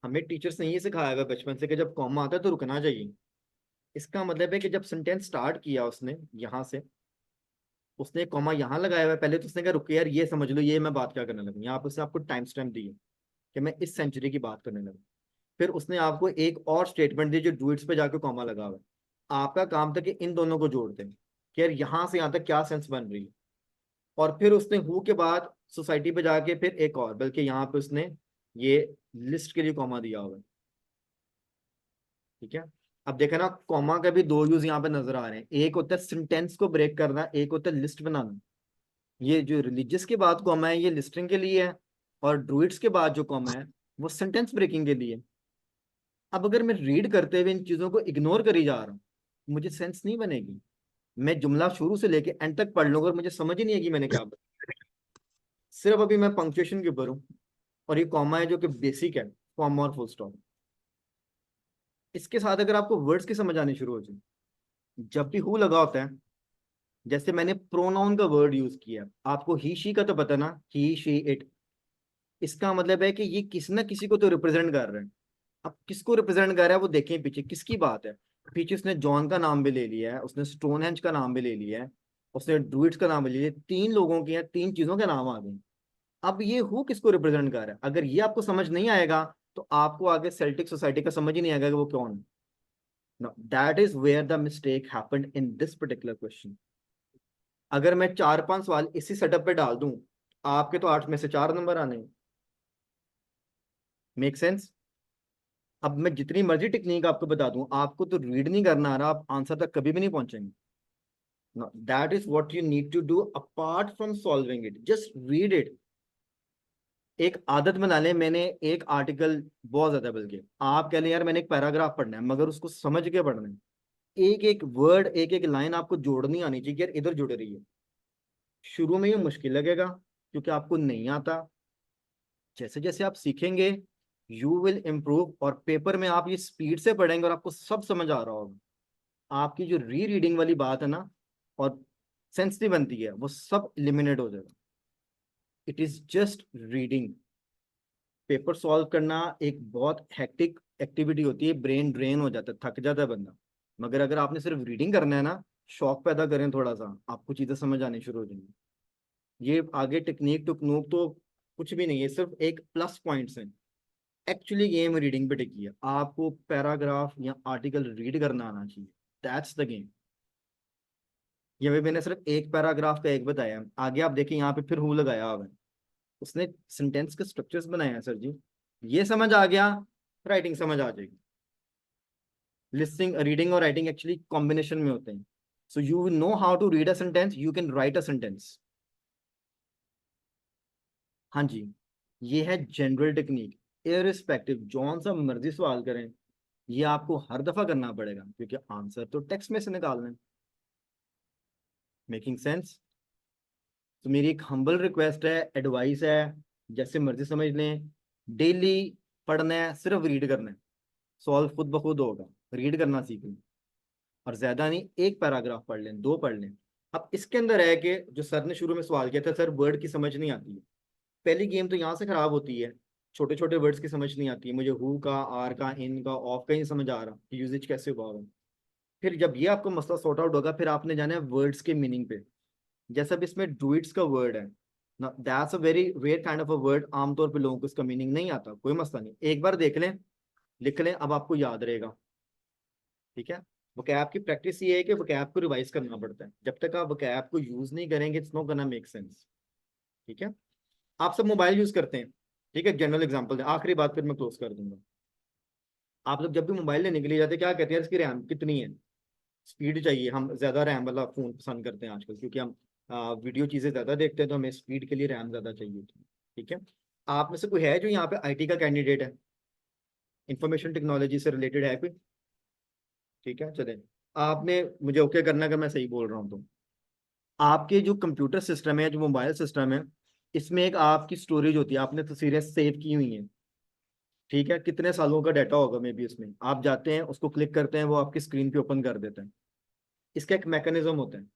हमें टीचर्स ने ये सिखाया हुआ बचपन से कि जब कॉमा आता है तो रुकना चाहिए। इसका मतलब है कि जब सेंटेंस स्टार्ट किया उसने यहाँ से, उसने कॉमा यहाँ लगाया हुआ है। पहले तो उसने कहा रुके यार, ये समझ लो ये मैं बात क्या करने लगा। यहाँ पर उसने आपको टाइम स्टैम्प दी है कि मैं इस सेंचुरी की बात करने लगा। फिर उसने आपको एक और स्टेटमेंट दी जो डुइट्स पे जाके कॉमा लगा हुआ है। आपका काम था कि इन दोनों को जोड़ते हैं कि यार यहाँ से यहाँ तक क्या सेंस बन रही है। और फिर उसने हु के बाद सोसाइटी पे जाके फिर एक और, बल्कि यहाँ पे उसने ये लिस्ट के लिए कॉमा दिया हुआ है। ठीक है, अब देखा ना, कॉमा का भी दो यूज यहाँ पे नजर आ रहे हैं। एक होता है सेंटेंस को ब्रेक करना, एक होता है लिस्ट बनाना। ये जो रिलीजियस के बाद कॉमा है ये लिस्टिंग के लिए है, और ड्रूइड्स के बाद जो कॉमा है वो सेंटेंस ब्रेकिंग के लिए। अब अगर मैं रीड करते हुए इन चीजों को इग्नोर करी जा रहा हूँ, मुझे सेंस नहीं बनेगी। मैं जुमला शुरू से लेके एंड तक पढ़ लूंगा और मुझे समझ ही नहीं है कि मैंने क्या बोला। सिर्फ अभी मैं पंक्चुएशन के ऊपर हूँ, और ये कॉमा है जो कि बेसिक है, कॉमा और फुल स्टॉप। इसके साथ अगर आपको वर्ड्स की समझ आनी शुरू हो जाए, जब भी हु लगा होता है, जैसे मैंने प्रोनाउन का वर्ड यूज किया, आपको ही शी का तो पता ना, ही शी इट। इसका मतलब है कि ये किसी ना किसी को तो रिप्रेजेंट कर रहे हैं। अब किसको रिप्रेजेंट कर रहा है वो देखें पीछे किसकी बात है। पीछे उसने जॉन का नाम भी ले लिया है, उसने स्टोनहेंज का नाम भी ले लिया है, उसने ड्रूइड्स का नाम भी ले लिया है। तीन लोगों के हैं, तीन चीजों के नाम आ गए। अब ये हु किसको रिप्रेजेंट कर रहा है, अगर ये आपको समझ नहीं आएगा तो आपको आगे सेल्टिक सोसाइटी का समझ ही नहीं आएगा कि वो कौन है। No, that is where the mistake happened in this particular question. अगर मैं 4-5 सवाल इसी सेटअप पे डाल दूं, आपके तो 8 में से 4 नंबर आने। Make sense? अब मैं जितनी मर्जी टेक्निक आपको बता दूं, आपको तो रीड नहीं करना आ रहा, आप आंसर तक कभी भी नहीं पहुंचेंगे। No, that is what you need to do apart from solving it, just read it. एक आदत बना लें। मैंने एक आर्टिकल, बहुत ज्यादा बल्कि आप कह लें यार मैंने एक पैराग्राफ पढ़ना है, मगर उसको समझ के पढ़ना है। एक एक वर्ड, एक एक लाइन आपको जोड़नी आनी चाहिए कि यार इधर जुड़ रही है। शुरू में ये मुश्किल लगेगा क्योंकि आपको नहीं आता। जैसे जैसे आप सीखेंगे यू विल इम्प्रूव, और पेपर में आप ये स्पीड से पढ़ेंगे और आपको सब समझ आ रहा होगा। आपकी जो री रीडिंग वाली बात है ना, और सेंसिटिव बनती है, वो सब एलिमिनेट हो जाएगा। It is just reading. Paper solve करना एक बहुत हेक्टिक एक्टिविटी होती है, ब्रेन ड्रेन हो जाता है, थक जाता है बंदा। मगर अगर आपने सिर्फ रीडिंग करना है ना, शौक पैदा करें थोड़ा सा, आपको चीजें समझ आनी शुरू हो जाएंगी। ये आगे टेक्निक टुकनूक तो कुछ भी नहीं है, सिर्फ एक प्लस पॉइंट्स हैं। एक्चुअली गेम रीडिंग पे टिकी है। आपको पैराग्राफ या आर्टिकल रीड करना आना चाहिए, दैट्स द गेम। ये भी मैंने सिर्फ एक पैराग्राफ का एक बताया। आगे आप देखिए यहाँ पे फिर हु लगाया हुआ है। उसने सेंटेंस के स्ट्रक्चर्स बनाए हैं सर जी। ये समझ आ गया, राइटिंग समझ आ जाएगी। लिसनिंग, रीडिंग और राइटिंग एक्चुअली कॉम्बिनेशन में होते हैं। So you know how to read a sentence, you can write a sentence. हाँ जी, ये है जनरल टेक्निक। इररिस्पेक्टिव जौन सा मर्जी सवाल करें, ये आपको हर दफा करना पड़ेगा क्योंकि आंसर तो टेक्स्ट में से निकालना है। Making sense? तो मेरी एक हम्बल रिक्वेस्ट है, एडवाइस है, जैसे मर्जी समझ लें। डेली पढ़ना है, सिर्फ रीड करना है, सॉल्व खुद ब खुद होगा। रीड करना सीखें। और ज्यादा नहीं, एक पैराग्राफ पढ़ लें, 2 पढ़ लें। अब इसके अंदर है कि जो सर ने शुरू में सवाल किया था, सर वर्ड की समझ नहीं आती है, पहली गेम तो यहाँ से खराब होती है, छोटे छोटे वर्ड्स की समझ नहीं आती है, मुझे हु का, आर का, इन का, ऑफ का ही नहीं समझ आ रहा कि यूजेज कैसे हुआ होगा। फिर जब ये आपको मसला सॉर्ट आउट होगा, फिर आपने जाना है वर्ड्स के मीनिंग पे। जैसे अब इसमें ड्रूइड्स का वर्ड है ना, that's a very rare kind of a word, आमतौर पे लोगों को इसका मीनिंग नहीं आता, कोई मसला नहीं, एक बार देख लें, लिख लें, अब आपको याद रहेगा। ठीक है, वोकैब की प्रैक्टिस ये है कि वोकैब को रिवाइज करना पड़ता है, जब तक आप वोकैब को यूज नहीं करेंगे it's not gonna make sense. ठीक है, आप सब मोबाइल यूज करते हैं, ठीक है, जनरल एग्जांपल है, आखिरी बात फिर मैं क्लोज कर दूंगा। आप लोग जब भी मोबाइल लेने के लिए जाते हैं, क्या कहते हैं, इसकी रैम कितनी है, स्पीड चाहिए, हम ज्यादा रैम वाला फोन पसंद करते हैं आजकल, क्योंकि हम वीडियो चीजें ज्यादा देखते हैं, तो हमें स्पीड के लिए रैम ज्यादा चाहिए थी। ठीक है, आप में से कोई है जो यहाँ पे आईटी का कैंडिडेट है, इंफॉर्मेशन टेक्नोलॉजी से रिलेटेड है कोई? ठीक है, चले, आपने मुझे ओके करना अगर मैं सही बोल रहा हूँ तो। आपके जो कंप्यूटर सिस्टम है, जो मोबाइल सिस्टम है, इसमें एक आपकी स्टोरेज होती है, आपने तस्वीरें सेव की हुई हैं, ठीक है, कितने सालों का डाटा होगा मे बी उसमें, आप जाते हैं उसको क्लिक करते हैं, वो आपकी स्क्रीन पे ओपन कर देते हैं। इसका एक मैकेनिज्म होता है,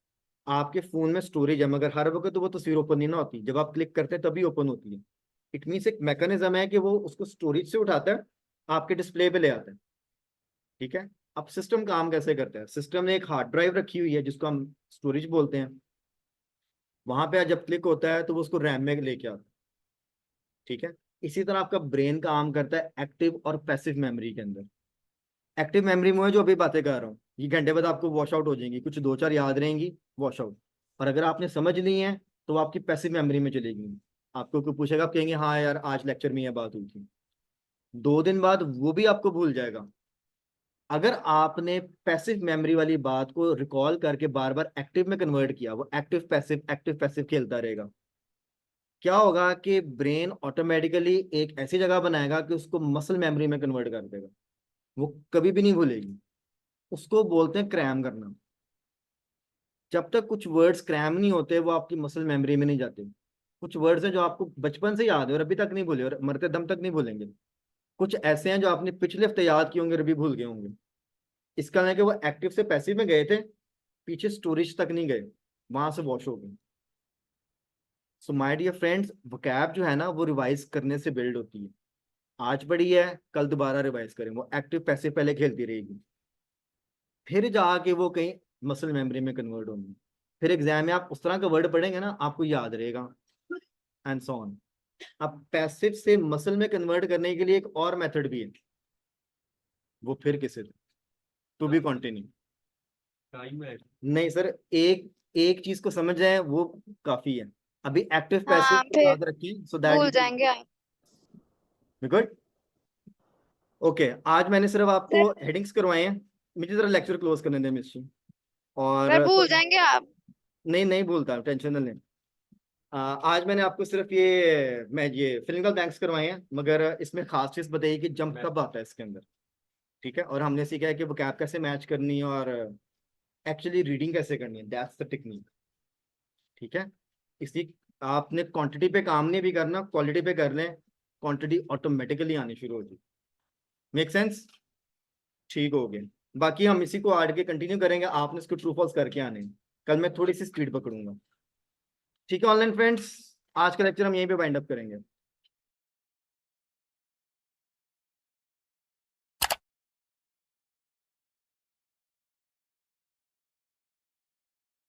आपके फोन में स्टोरेज है, मगर हर वक्त तो वो तस्वीर ओपन नहीं ना होती, जब आप क्लिक करते हैं तभी ओपन होती है। इट मीन्स एक मैकेनिज्म है कि वो उसको स्टोरेज से उठाता है, आपके डिस्प्ले पे ले आता है। ठीक है, अब सिस्टम काम कैसे करता है, सिस्टम ने एक हार्ड ड्राइव रखी हुई है जिसको हम स्टोरेज बोलते हैं, वहां पे जब क्लिक होता है तो वो उसको रैम में लेके आता है। ठीक है, इसी तरह आपका ब्रेन काम करता है एक्टिव और पैसिव मेमोरी के अंदर। एक्टिव मेमोरी में जो अभी बातें कर रहा हूँ, ये घंटे बाद आपको वॉश आउट हो जाएंगी, कुछ 2-4 याद रहेंगी, वॉश आउट। और अगर आपने समझ ली है तो वो आपकी पैसिव मेमोरी में चलेगी, आपको कोई पूछेगा, आप कहेंगे हाँ यार आज लेक्चर में यह बात हुई थी, 2 दिन बाद वो भी आपको भूल जाएगा। अगर आपने पैसिव मेमोरी वाली बात को रिकॉल करके बार बार एक्टिव में कन्वर्ट किया, वो एक्टिव पैसिव खेलता रहेगा। क्या होगा कि ब्रेन ऑटोमेटिकली एक ऐसी जगह बनाएगा कि उसको मसल मेमोरी में कन्वर्ट कर देगा, वो कभी भी नहीं भूलेगी। उसको बोलते हैं क्रैम करना। जब तक कुछ वर्ड्स क्रैम नहीं होते, वो आपकी मसल मेमोरी में नहीं जाते। कुछ वर्ड्स हैं जो आपको बचपन से याद है और अभी तक नहीं भूले, और मरते दम तक नहीं भूलेंगे। कुछ ऐसे हैं जो आपने पिछले हफ्ते याद किए होंगे और अभी भूल गए होंगे। इसका मतलब कि वो एक्टिव से पैसिव में गए थे, पीछे स्टोरेज तक नहीं गए, वहां से वॉश हो गए। So my dear friends, vocab जो है ना, वो रिवाइज करने से बिल्ड होती है। आज पढ़ी है, कल दोबारा रिवाइज करें, वो एक्टिव पैसिव पहले खेलती रहेगी, फिर जाके वो कहीं मसल मेमोरी में कन्वर्ट होंगी, फिर एग्जाम में आप उस तरह का वर्ड पढ़ेंगे ना, आपको याद रहेगा, एंड सो ऑन। अब पैसिव से मसल में कन्वर्ट करने के लिए एक और मेथड भी है, वो फिर किसे टू बी कंटिन्यू। टाइम है। नहीं सर, एक एक चीज को समझ जाए वो काफी है। अभी एक्टिव हाँ पैसिव फिर याद रखिए, सो दैट भूल यू जाएंगे। गुड। ओके, आज मैंने सिर्फ आपको सर हेडिंग्स करवाए हैं, मुझे जरा लेक्चर क्लोज करने दें मिस जी। सर और भूल सर, जाएंगे आप। नहीं नहीं भूलता, टेंशन ना लें। आज मैंने आपको सिर्फ ये फिलिंग बैंक्स करवाए हैं, मगर इसमें खास चीज बताइए कि जंप कब आता है इसके अंदर। ठीक है, और हमने सीखा है कि वोकैब कैसे मैच करनी है और एक्चुअली रीडिंग कैसे करनी है, दैट्स द टेक्निक। ठीक है, इसी, आपने क्वांटिटी पे काम नहीं भी करना, क्वालिटी पे कर लें, क्वांटिटी ऑटोमेटिकली आनी शुरू हो जाएगी। Make sense? ठीक हो गया, बाकी हम इसी को आगे कंटिन्यू करेंगे, आपने इसको ट्रू फॉल्स करके आने हैं। कल मैं थोड़ी सी स्पीड पकड़ूंगा। ठीक है ऑनलाइन फ्रेंड्स, आज का लेक्चर हम यहीं पे वाइंड अप करेंगे।